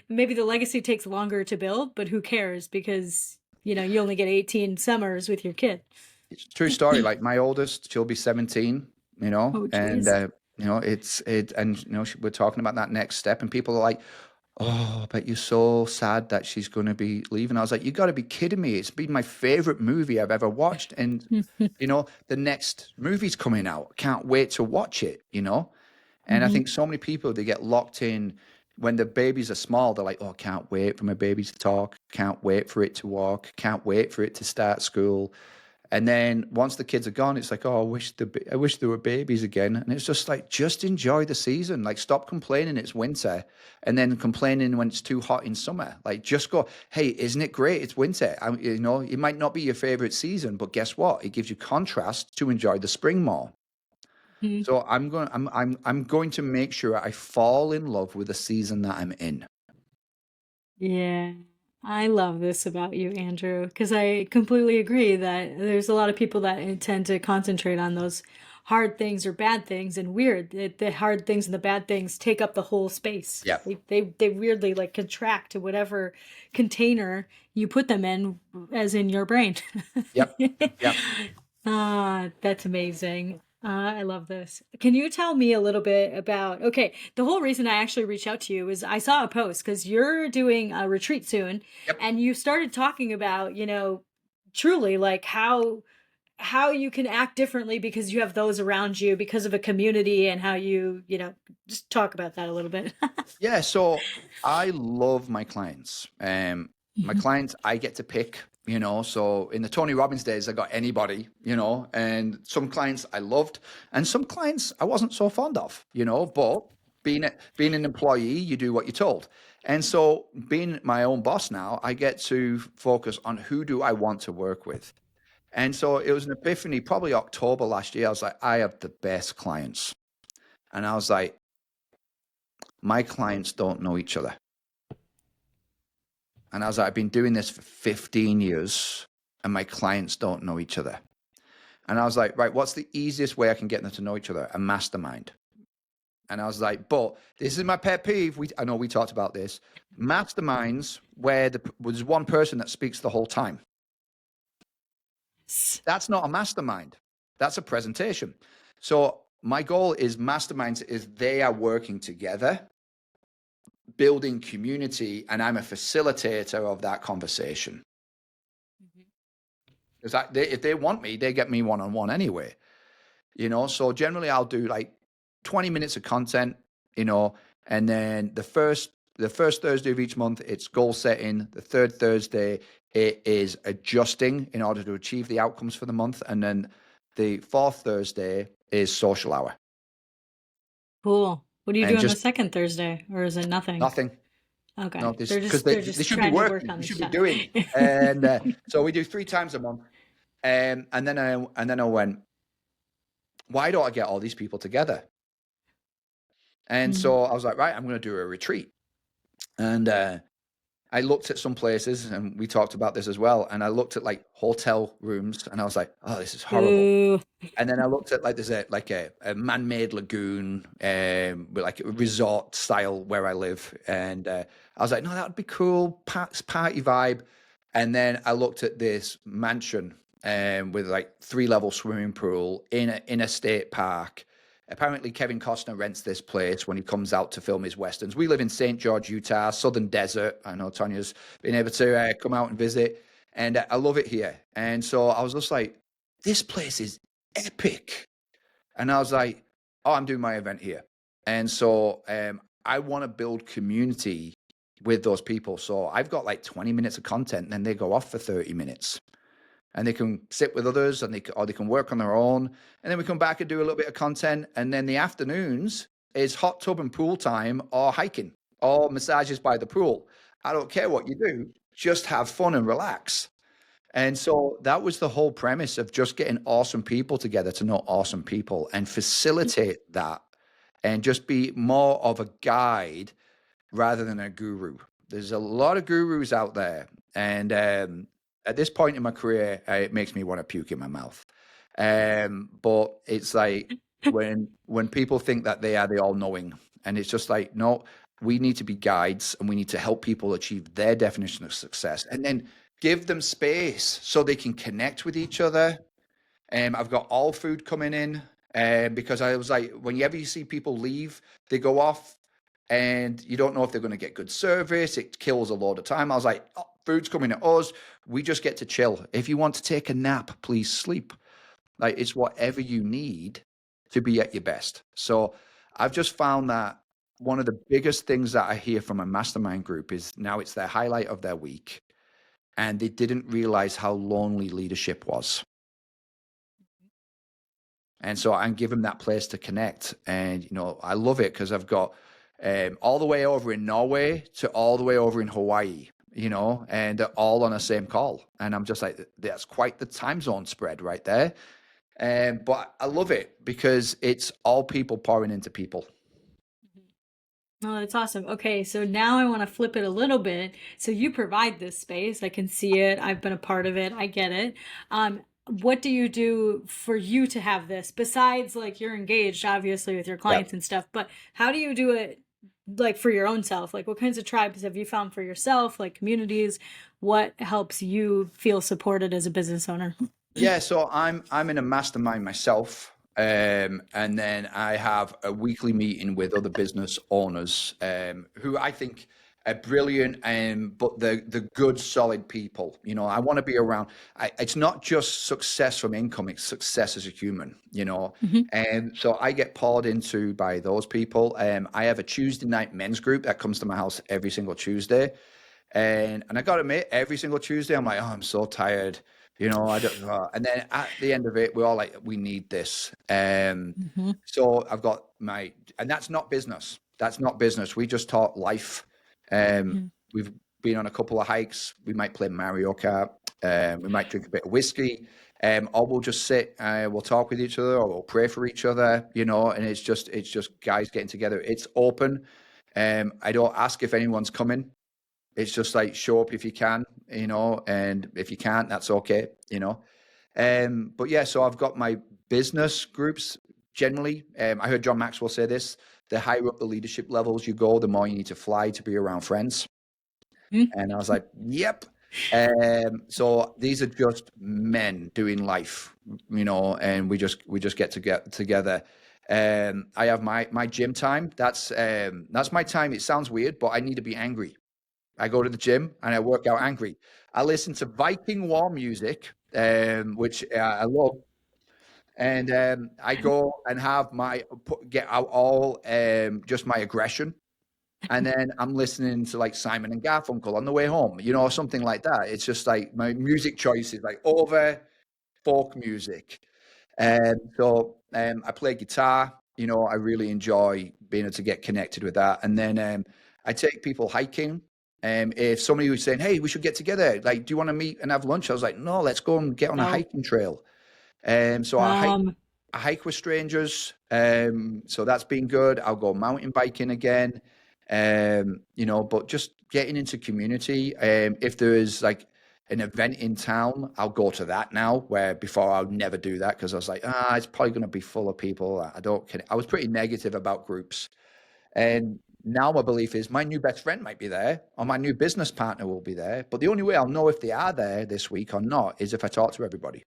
[SPEAKER 1] Maybe the legacy takes longer to build, but who cares? Because you only get 18 summers with your kid.
[SPEAKER 2] It's a true story. Like my oldest, she'll be 17,
[SPEAKER 1] Oh,
[SPEAKER 2] and
[SPEAKER 1] geez.
[SPEAKER 2] we're talking about that next step, and people are like, "Oh, but you're so sad that she's going to be leaving." I was like, "You got to be kidding me! It's been my favorite movie I've ever watched, and the next movie's coming out. Can't wait to watch it." And I
[SPEAKER 1] Hmm.
[SPEAKER 2] think so many people, they get locked in when the babies are small. They're like, oh, I can't wait for my baby to talk. Can't wait for it to walk. Can't wait for it to start school. And then once the kids are gone, it's like, oh, I wish there were babies again. And it's just like, just enjoy the season. Like, stop complaining it's winter, and then complaining when it's too hot in summer. Like, just go, hey, isn't it great? It's winter. It might not be your favorite season, but guess what? It gives you contrast to enjoy the spring more. So I'm going to make sure I fall in love with the season that I'm in.
[SPEAKER 1] Yeah. I love this about you, Andrew, because I completely agree that there's a lot of people that tend to concentrate on those hard things or bad things, and weird that the hard things and the bad things take up the whole space.
[SPEAKER 2] Yeah.
[SPEAKER 1] They weirdly like contract to whatever container you put them in, as in your brain.
[SPEAKER 2] Yep. Yep.
[SPEAKER 1] Ah, that's amazing. I love this. Can you tell me a little bit about, okay, the whole reason I actually reached out to you is I saw a post because you're doing a retreat soon,
[SPEAKER 2] Yep.
[SPEAKER 1] and you started talking about, truly like how you can act differently because you have those around you because of a community, and how just talk about that a little bit.
[SPEAKER 2] Yeah. So I love my clients. My
[SPEAKER 1] Mhm.
[SPEAKER 2] clients, I get to pick, So in the Tony Robbins days, I got anybody, and some clients I loved, and some clients I wasn't so fond of, But being an employee, you do what you're told. And so being my own boss now, I get to focus on who do I want to work with. And so it was an epiphany, probably October last year. I was like, I have the best clients. And I was like, my clients don't know each other. And I was like, I've been doing this for 15 years and my clients don't know each other. And I was like, right, what's the easiest way I can get them to know each other? A mastermind. And I was like, but this is my pet peeve. I know we talked about this. Masterminds where there's one person that speaks the whole time. That's not a mastermind. That's a presentation. So my goal is masterminds is they are working together, building community, and I'm a facilitator of that conversation. Because if they want me, they get me one-on-one anyway. So generally I'll do like 20 minutes of content, and then the first Thursday of each month, it's goal setting. The third Thursday, it is adjusting in order to achieve the outcomes for the month. And then the fourth Thursday is social hour.
[SPEAKER 1] Cool. What do you do
[SPEAKER 2] And
[SPEAKER 1] on the
[SPEAKER 2] just
[SPEAKER 1] second Thursday, or is it nothing?
[SPEAKER 2] nothing. No,
[SPEAKER 1] Okay.
[SPEAKER 2] this
[SPEAKER 1] They're
[SPEAKER 2] because
[SPEAKER 1] just they're
[SPEAKER 2] they
[SPEAKER 1] just
[SPEAKER 2] should be
[SPEAKER 1] trying to work
[SPEAKER 2] working.
[SPEAKER 1] on
[SPEAKER 2] They
[SPEAKER 1] the
[SPEAKER 2] should be
[SPEAKER 1] stuff.
[SPEAKER 2] doing. And so we do 3 times a month. And then I went, why don't I get all these people together? And
[SPEAKER 1] Mhm.
[SPEAKER 2] so I was like, right, I'm going to do a retreat. And I looked at some places, and we talked about this as well. And I looked at like hotel rooms, and I was like, oh, this is horrible.
[SPEAKER 1] Boo.
[SPEAKER 2] And then I looked at like there's a man-made lagoon, with like a resort style where I live, and I was like, no, that would be cool, party vibe. And then I looked at this mansion, with like 3-level swimming pool in a state park. Apparently, Kevin Costner rents this place when he comes out to film his westerns. We live in St. George, Utah, Southern Desert. I know Tanya's been able to come out and visit, and I love it here. And so I was just like, this place is epic. And I was like, oh, I'm doing my event here. And so I want to build community with those people. So I've got like 20 minutes of content, and then they go off for 30 minutes. And they can sit with others, or they can work on their own. And then we come back and do a little bit of content. And then the afternoons is hot tub and pool time, or hiking, or massages by the pool. I don't care what you do, just have fun and relax. And so that was the whole premise of just getting awesome people together to know awesome people and facilitate that, and just be more of a guide rather than a guru. There's a lot of gurus out there. And at this point in my career, it makes me want to puke in my mouth. But it's like when people think that they are the all-knowing, and it's just like, no, we need to be guides, and we need to help people achieve their definition of success, and then give them space so they can connect with each other. I've got all food coming in, because I was like, whenever you see people leave, they go off and you don't know if they're going to get good service. It kills a lot of time. I was like, oh, food's coming at us. We just get to chill. If you want to take a nap, please sleep. Like, it's whatever you need to be at your best. So I've just found that one of the biggest things that I hear from a mastermind group is now it's their highlight of their week, and they didn't realize how lonely leadership was. And so I'm giving that place to connect. And, I love it because I've got all the way over in Norway to all the way over in Hawaii, and they're all on the same call. And I'm just like, that's quite the time zone spread right there. But I love it because it's all people pouring into people.
[SPEAKER 1] Oh, that's awesome. Okay, so now I want to flip it a little bit. So you provide this space. I can see it. I've been a part of it. I get it. What do you do for you to have this? Besides, like, you're engaged, obviously, with your
[SPEAKER 2] Yeah.
[SPEAKER 1] clients and stuff, but how do you do it, like, for your own self? Like, what kinds of tribes have you found for yourself, like communities? What helps you feel supported as a business owner?
[SPEAKER 2] Yeah, so I'm in a mastermind myself, and then I have a weekly meeting with other business owners, who I think are brilliant, but the good, solid people. I want to be around. It's not just success from income; it's success as a human.
[SPEAKER 1] Mhm.
[SPEAKER 2] And so I get poured into by those people. I have a Tuesday night men's group that comes to my house every single Tuesday. And I got to admit, every single Tuesday, I'm like, oh, I'm so tired. I don't know. And then at the end of it, we're all like, we need this.
[SPEAKER 1] Mhm.
[SPEAKER 2] So I've got and that's not business. That's not business. We just talk life.
[SPEAKER 1] Mhm.
[SPEAKER 2] We've been on a couple of hikes. We might play Mario Kart. We might drink a bit of whiskey. Or we'll just sit, we'll talk with each other, or we'll pray for each other, and it's just guys getting together. It's open. I don't ask if anyone's coming. It's just like show up if you can, and if you can't, that's okay. But yeah, so I've got my business groups generally. I heard John Maxwell say this: the higher up the leadership levels you go, the more you need to fly to be around friends.
[SPEAKER 1] Mhm.
[SPEAKER 2] And I was like, yep. So these are just men doing life, and we just get together. I have my gym time. That's my time. It sounds weird, but I need to be angry. I go to the gym and I work out angry. I listen to Viking war music, which I love, and I go and have get out all just my aggression, and then I'm listening to like Simon and Garfunkel on the way home, or something like that. It's just like my music choice is like over folk music. So I play guitar. I really enjoy being able to get connected with that. And then I take people hiking. If somebody was saying, "Hey, we should get together. Like, do you want to meet and have lunch?" I was like, "No, let's go and get on a
[SPEAKER 1] No.
[SPEAKER 2] hiking trail." So
[SPEAKER 1] Um,
[SPEAKER 2] I hike with strangers. So that's been good. I'll go mountain biking again. But just getting into community. If there is like an event in town, I'll go to that now, where before I would never do that because I was like, it's probably going to be full of people. I don't. I was pretty negative about groups, and now my belief is my new best friend might be there, or my new business partner will be there. But the only way I'll know if they are there this week or not is if I talk to everybody.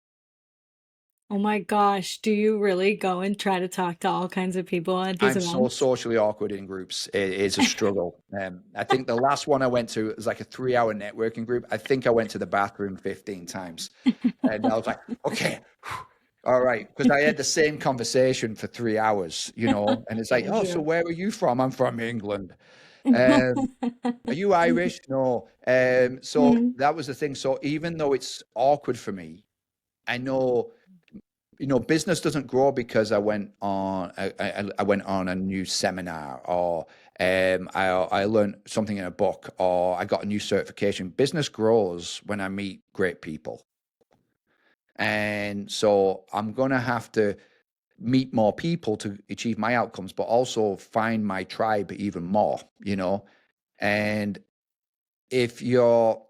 [SPEAKER 1] oh my gosh, do you really go and try to talk to all kinds of people at these
[SPEAKER 2] I'm so
[SPEAKER 1] events?
[SPEAKER 2] socially awkward in groups. It's a struggle. I think the last one I went to was like a 3-hour networking group. I think I went to the bathroom 15 times. And I was like, okay, all right. Because I had the same conversation for 3 hours, and it's like, oh, so
[SPEAKER 1] Andrew.
[SPEAKER 2] where are you from? I'm from England. Um, are you Irish? No. So
[SPEAKER 1] Mm.
[SPEAKER 2] that was the thing. So even though it's awkward for me, I know business doesn't grow because I went on a new seminar, or I learned something in a book, or I got a new certification. Business grows when I meet great people. And so I'm going to have to meet more people to achieve my outcomes, but also find my tribe even more. And if you're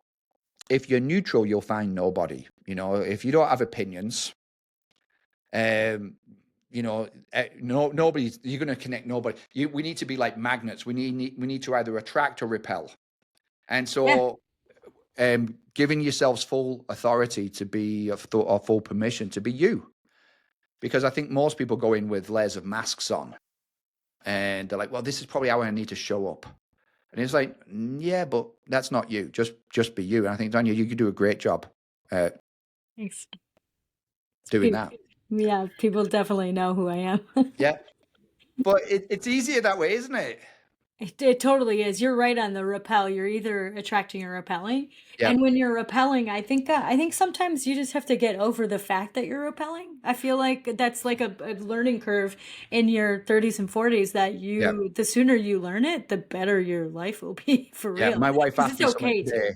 [SPEAKER 2] neutral, you'll find nobody. If you don't have opinions, um, no, nobody. You're going to connect nobody. We need to be like magnets. We need to either attract or repel. And
[SPEAKER 1] Yeah,
[SPEAKER 2] so, giving yourselves full authority to be or full permission to be you, because I think most people go in with layers of masks on, and they're like, "Well, this is probably how I need to show up." And it's like, yeah, but that's not you. Just be you. And I think, Daniel, you could do a great job uh,
[SPEAKER 1] thanks.
[SPEAKER 2] doing
[SPEAKER 1] Pe-
[SPEAKER 2] that.
[SPEAKER 1] yeah, people definitely know who I am.
[SPEAKER 2] Yeah. But it's easier that way, isn't it?
[SPEAKER 1] It totally is. You're right on the repel. You're either attracting or repelling. And
[SPEAKER 2] Yep.
[SPEAKER 1] when you're repelling, I think sometimes you just have to get over the fact that you're repelling. I feel like that's like a learning curve in your 30s and 40s that
[SPEAKER 2] Yep.
[SPEAKER 1] the sooner you learn it, the better your life will be for
[SPEAKER 2] Yeah.
[SPEAKER 1] real.
[SPEAKER 2] My wife
[SPEAKER 1] Because
[SPEAKER 2] asked
[SPEAKER 1] it's
[SPEAKER 2] me something
[SPEAKER 1] okay to.
[SPEAKER 2] today,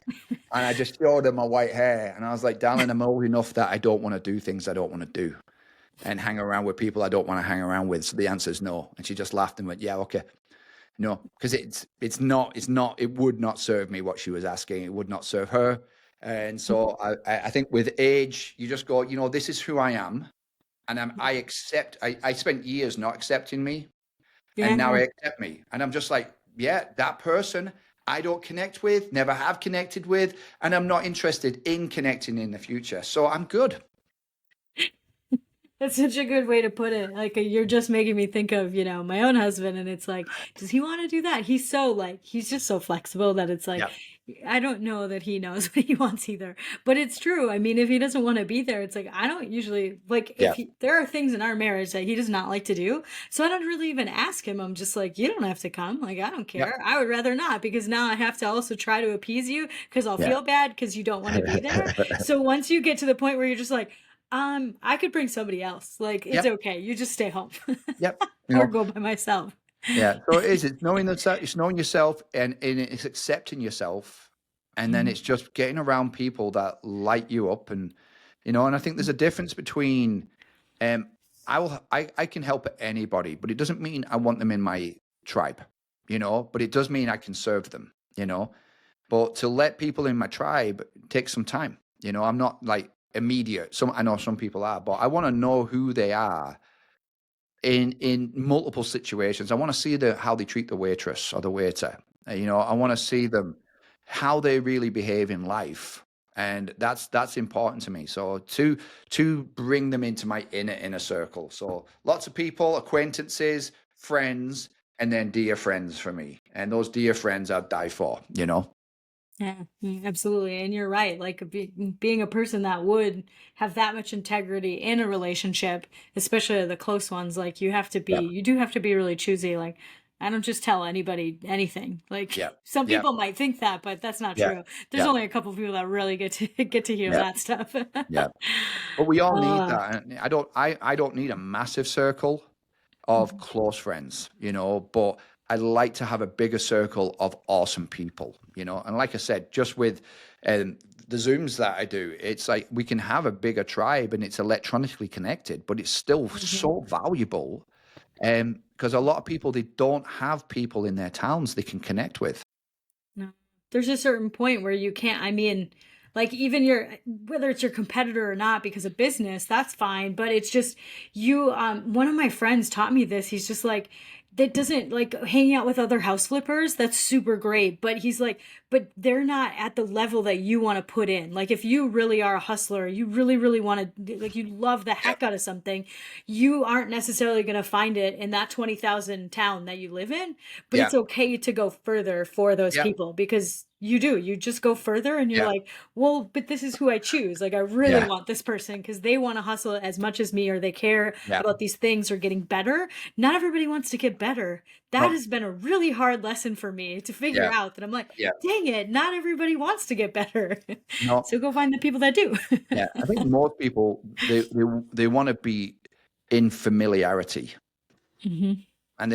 [SPEAKER 2] and I just showed her my white hair, and I was like, "Darling, I'm old enough that I don't want to do things I don't want to do, and hang around with people I don't want to hang around with." So the answer is no. And she just laughed and went, "Yeah, okay." No, because it's not it would not serve me what she was asking. It would not serve her. And so I think with age, you just go, this is who I am. And I accept, I spent years not accepting me, and now
[SPEAKER 1] Yeah.
[SPEAKER 2] I accept me. And I'm just like, yeah, that person I don't connect with, never have connected with, and I'm not interested in connecting in the future. So I'm good.
[SPEAKER 1] That's such a good way to put it. Like you're just making me think of, my own husband and it's like, does he want to do that? He's just so flexible that it's like
[SPEAKER 2] Yeah.
[SPEAKER 1] I don't know that he knows what he wants either. But it's true. I mean, if he doesn't want to be there, it's like I don't usually like if
[SPEAKER 2] Yeah.
[SPEAKER 1] he there are things in our marriage that he does not like to do. So I don't really even ask him. I'm just like, you don't have to come. Like I don't
[SPEAKER 2] Yeah.
[SPEAKER 1] care. I would rather not because now I have to also try to appease you because I'll
[SPEAKER 2] Yeah.
[SPEAKER 1] feel bad because you don't want to be there. So once you get to the point where you're just like I could bring somebody else. Like, it's
[SPEAKER 2] Yep.
[SPEAKER 1] okay. You just stay home
[SPEAKER 2] Yep.
[SPEAKER 1] or go by myself.
[SPEAKER 2] Yeah, so it is. It's knowing that it's knowing yourself, and it's accepting yourself, and then
[SPEAKER 1] Mhm.
[SPEAKER 2] it's just getting around people that light you up, and I think there's a difference between um I can help anybody, but it doesn't mean I want them in my tribe, but it does mean I can serve them, but to let people in my tribe takes some time. I'm not like immediate. I know some people are, but I want to know who they are in multiple situations. I want to see how they treat the waitress or the waiter. I want to see them how they really behave in life, and that's important to me. So to bring them into my inner circle. So lots of people, acquaintances, friends, and then dear friends for me. And those dear friends I'd die for.
[SPEAKER 1] Yeah, absolutely. And you're right. Like being a person that would have that much integrity in a relationship, especially the close ones, like
[SPEAKER 2] Yeah,
[SPEAKER 1] you do have to be really choosy. Like, I don't just tell anybody anything. Like
[SPEAKER 2] yeah,
[SPEAKER 1] some
[SPEAKER 2] yeah,
[SPEAKER 1] people might think that, but that's not
[SPEAKER 2] yeah,
[SPEAKER 1] true. There's
[SPEAKER 2] yeah,
[SPEAKER 1] only a couple people that really get to get to hear
[SPEAKER 2] yeah,
[SPEAKER 1] that stuff.
[SPEAKER 2] yeah. But we all need
[SPEAKER 1] uh,
[SPEAKER 2] that. And I don't need a massive circle of close friends, but I like to have a bigger circle of awesome people. And like I said, just with the Zooms that I do, it's like we can have a bigger tribe and it's electronically connected, but it's still
[SPEAKER 1] mhm.
[SPEAKER 2] so valuable because a lot of people, they don't have people in their towns they can connect with.
[SPEAKER 1] No. There's a certain point where you can't, I mean, like even whether it's your competitor or not because of business, that's fine. But it's just one of my friends taught me this. He's just like, that doesn't like hanging out with other house flippers. That's super great. But he's like, but they're not at the level that you want to put in. Like if you really are a hustler, you really, really want to, like you love the
[SPEAKER 2] Yep.
[SPEAKER 1] heck out of something, you aren't necessarily going to find it in that 20,000 town that you live in, but it's
[SPEAKER 2] Yep.
[SPEAKER 1] okay to go further for those
[SPEAKER 2] Yep.
[SPEAKER 1] people because you just go further and you're
[SPEAKER 2] Yep.
[SPEAKER 1] like, well, but this is who I choose. Like I really
[SPEAKER 2] Yeah.
[SPEAKER 1] want this person because they want to hustle as much as me or they care
[SPEAKER 2] Yeah.
[SPEAKER 1] about these things or getting better. Not everybody wants to get better. That
[SPEAKER 2] No.
[SPEAKER 1] has been a really hard lesson for me to figure
[SPEAKER 2] Yeah.
[SPEAKER 1] out that I'm like,
[SPEAKER 2] Yeah.
[SPEAKER 1] dang it, not everybody wants to get better.
[SPEAKER 2] No.
[SPEAKER 1] So go find the people that do.
[SPEAKER 2] Yeah. I think most people, they want to be in familiarity,
[SPEAKER 1] Hmm.
[SPEAKER 2] and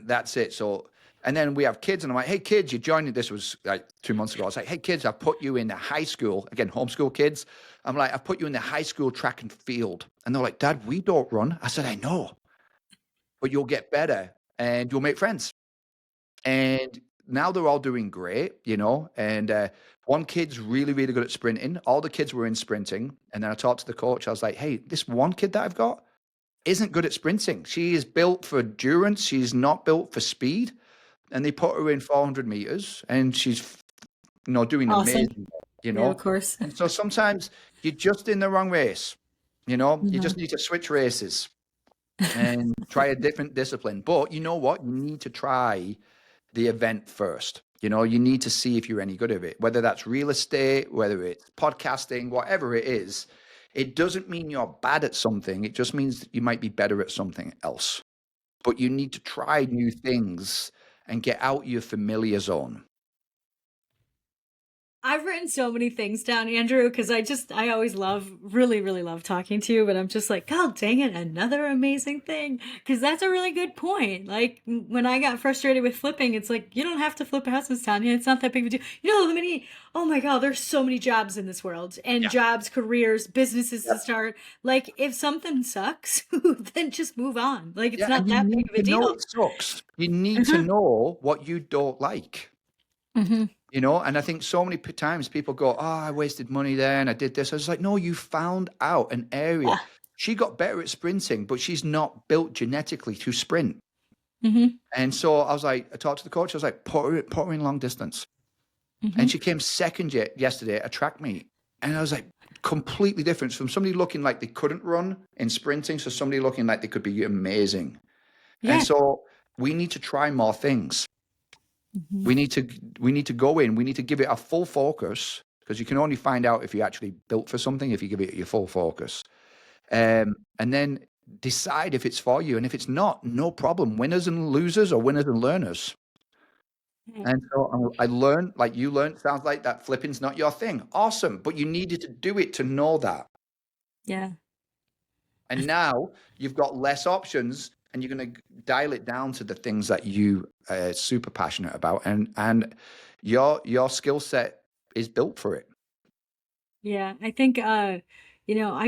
[SPEAKER 2] that's it. So, and then we have kids, and I'm like, hey, kids, you joined. This was like 2 months ago. I was like, hey, kids, I put you in the high school, again, homeschool kids. I'm like, I put you in the high school track and field. And they're like, Dad, we don't run. I said, I know, but you'll get better and you'll make friends. And now they're all doing great. And one kid's really, really good at sprinting. All the kids were in sprinting. And then I talked to the coach. I was like, hey, this one kid that I've got isn't good at sprinting. She is built for endurance. She's not built for speed. And they put her in 400 meters and she's doing
[SPEAKER 1] Awesome.
[SPEAKER 2] amazing,
[SPEAKER 1] Yeah, of course.
[SPEAKER 2] And so sometimes you're just in the wrong race. You just
[SPEAKER 1] Mhm.
[SPEAKER 2] need to switch races and try a different discipline. But you know what? You need to try the event first. You need to see if you're any good at it, whether that's real estate, whether it's podcasting, whatever it is. It doesn't mean you're bad at something. It just means that you might be better at something else. but you need to try new things and get out your familiar zone.
[SPEAKER 1] I've written so many things down, Andrew, because I always really, really love talking to you, but I'm just like, God dang it, another amazing thing. Because that's a really good point. Like, when I got frustrated with flipping, it's like, you don't have to flip a house in Tanya. It's not that big of a deal. You know, oh my God, there's so many jobs in this world, and
[SPEAKER 2] Yeah.
[SPEAKER 1] jobs, careers, businesses to
[SPEAKER 2] Yep.
[SPEAKER 1] start. Like, if something sucks, then just move on. Like, it's
[SPEAKER 2] Yeah,
[SPEAKER 1] not
[SPEAKER 2] and you
[SPEAKER 1] that
[SPEAKER 2] need
[SPEAKER 1] big of a
[SPEAKER 2] to know
[SPEAKER 1] deal.
[SPEAKER 2] it sucks. You need to
[SPEAKER 1] Uh-huh.
[SPEAKER 2] know what you don't like.
[SPEAKER 1] Hmm.
[SPEAKER 2] You know, and I think so many times people go, "Oh, I wasted money there and I did this." I was like, "No, you found out an area."
[SPEAKER 1] Yeah.
[SPEAKER 2] She got better at sprinting, but she's not built genetically to sprint.
[SPEAKER 1] Hmm.
[SPEAKER 2] And so I was like, I talked to the coach. I was like, put her in long distance, and
[SPEAKER 1] Hmm.
[SPEAKER 2] she came second yesterday at a track meet, and I was like, completely different from somebody looking like they couldn't run in sprinting, so somebody looking like they could be amazing. And
[SPEAKER 1] Yeah.
[SPEAKER 2] so we need to try more things.
[SPEAKER 1] Hmm.
[SPEAKER 2] We need to go in. We need to give it a full focus, because you can only find out if you're actually built for something if you give it your full focus. And then decide if it's for you. And if it's not, no problem. Winners and losers, or winners and learners. And so I learned, like you learned, sounds like that flipping's not your thing. Awesome. But you needed to do it to know that.
[SPEAKER 1] Yeah.
[SPEAKER 2] And now you've got less options, and you're going to dial it down to the things that you are super passionate about. And your skill set is built for it.
[SPEAKER 1] Yeah, I think I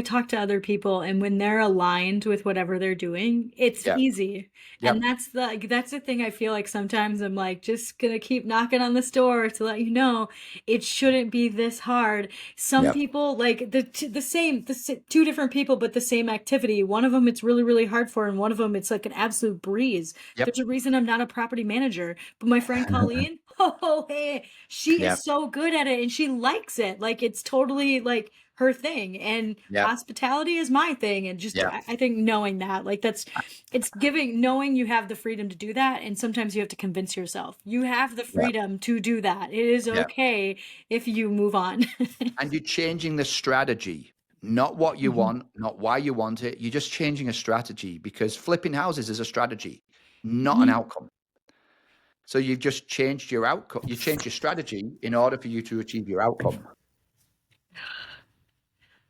[SPEAKER 1] talk to other people, and when they're aligned with whatever they're doing, it's
[SPEAKER 2] Yeah.
[SPEAKER 1] easy. And
[SPEAKER 2] Yep.
[SPEAKER 1] that's the thing I feel like sometimes I'm like just gonna keep knocking on this door to let you know it shouldn't be this hard. Some
[SPEAKER 2] Yep.
[SPEAKER 1] people like two different people but the same activity. One of them it's really really hard for, and one of them it's like an absolute breeze.
[SPEAKER 2] Yep.
[SPEAKER 1] There's a reason I'm not a property manager, but my friend Colleen, oh, hey, she is
[SPEAKER 2] Yep.
[SPEAKER 1] so good at it and she likes it. Like it's totally like her thing. And
[SPEAKER 2] Yep.
[SPEAKER 1] hospitality is my thing. And just
[SPEAKER 2] Yep.
[SPEAKER 1] I think knowing that, like it's giving knowing you have the freedom to do that. And sometimes you have to convince yourself you have the
[SPEAKER 2] Yep.
[SPEAKER 1] freedom to do that. It is
[SPEAKER 2] Yep.
[SPEAKER 1] okay if you move on.
[SPEAKER 2] And you're changing the strategy, not what you
[SPEAKER 1] Mhm.
[SPEAKER 2] want, not why you want it. You're just changing a strategy, because flipping houses is a strategy, not an
[SPEAKER 1] Mhm.
[SPEAKER 2] outcome. So you've just changed your outcome. You changed your strategy in order for you to achieve your outcome.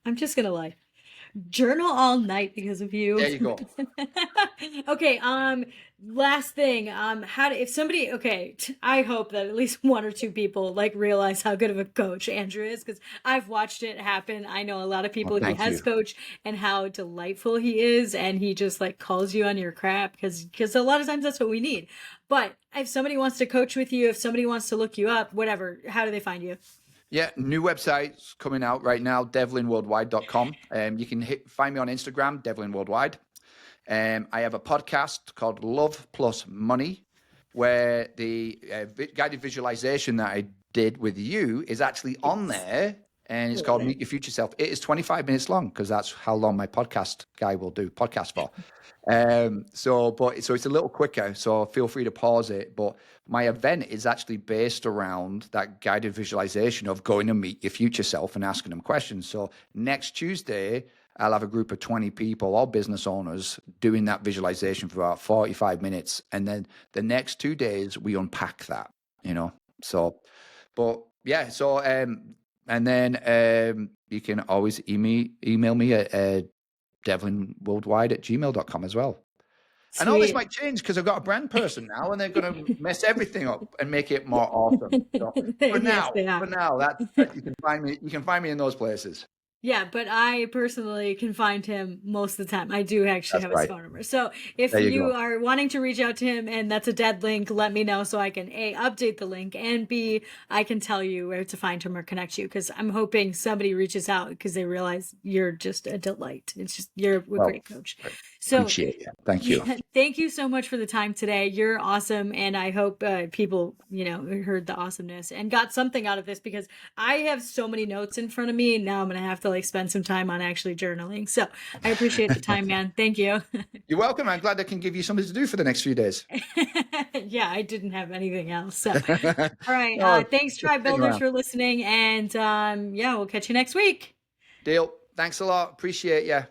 [SPEAKER 1] I'm just gonna lie. Journal all night because of you.
[SPEAKER 2] There you go.
[SPEAKER 1] Okay, last thing. if somebody, okay, I hope that at least one or two people like realize how good of a coach Andrew is, because I've watched it happen. I know a lot of
[SPEAKER 2] Well,
[SPEAKER 1] people he
[SPEAKER 2] thank
[SPEAKER 1] has
[SPEAKER 2] you.
[SPEAKER 1] coached and how delightful he is, and he just like calls you on your crap because a lot of times that's what we need. But if somebody wants to coach with you, if somebody wants to look you up, whatever, how do they find you?
[SPEAKER 2] Yeah, new website's coming out right now, devlinworldwide.com. You can find me on Instagram, Devlin Worldwide. I have a podcast called Love Plus Money, where the guided visualization that I did with you is actually on
[SPEAKER 1] Yes.
[SPEAKER 2] there, and
[SPEAKER 1] I
[SPEAKER 2] it's
[SPEAKER 1] love
[SPEAKER 2] called
[SPEAKER 1] it.
[SPEAKER 2] Meet Your Future Self. It is 25 minutes long, because that's how long my podcast guy will do podcast for. So it's a little quicker. So feel free to pause it. But my event is actually based around that guided visualization of going to meet your future self and asking them questions. So next Tuesday, I'll have a group of 20 people, all business owners, doing that visualization for about 45 minutes. And then the next 2 days, we unpack that, you know? So, but yeah, so, and then you can always email me at devlinworldwide@gmail.com as well. And all this
[SPEAKER 1] Sweet.
[SPEAKER 2] might change, because I've got a brand person now, and they're going to mess everything up and make it more awesome. So
[SPEAKER 1] Yes, they
[SPEAKER 2] for
[SPEAKER 1] are.
[SPEAKER 2] now, that you can find me. You can find me in those places.
[SPEAKER 1] Yeah, but I personally can find him most of the time. I do actually
[SPEAKER 2] That's
[SPEAKER 1] have his
[SPEAKER 2] right.
[SPEAKER 1] phone number. So if
[SPEAKER 2] There you
[SPEAKER 1] you
[SPEAKER 2] go.
[SPEAKER 1] are wanting to reach out to him and that's a dead link, let me know so I can A, update the link, and B, I can tell you where to find him or connect you, because I'm hoping somebody reaches out because they realize you're just a delight. It's just, you're a
[SPEAKER 2] Well,
[SPEAKER 1] great coach.
[SPEAKER 2] I
[SPEAKER 1] So
[SPEAKER 2] appreciate you. Thank you.
[SPEAKER 1] yeah, thank you so much for the time today. You're awesome, and I hope people, heard the awesomeness and got something out of this, because I have so many notes in front of me, and now I'm gonna have to like spend some time on actually journaling. So I appreciate the time, man. Thank you.
[SPEAKER 2] You're welcome. I'm glad I can give you something to do for the next few days.
[SPEAKER 1] Yeah, I didn't have anything else. So, all right.
[SPEAKER 2] No,
[SPEAKER 1] Thanks,
[SPEAKER 2] just
[SPEAKER 1] Tribe
[SPEAKER 2] hang
[SPEAKER 1] Builders,
[SPEAKER 2] around.
[SPEAKER 1] for listening, and yeah, we'll catch you next week.
[SPEAKER 2] Deal. Thanks a lot. Appreciate you.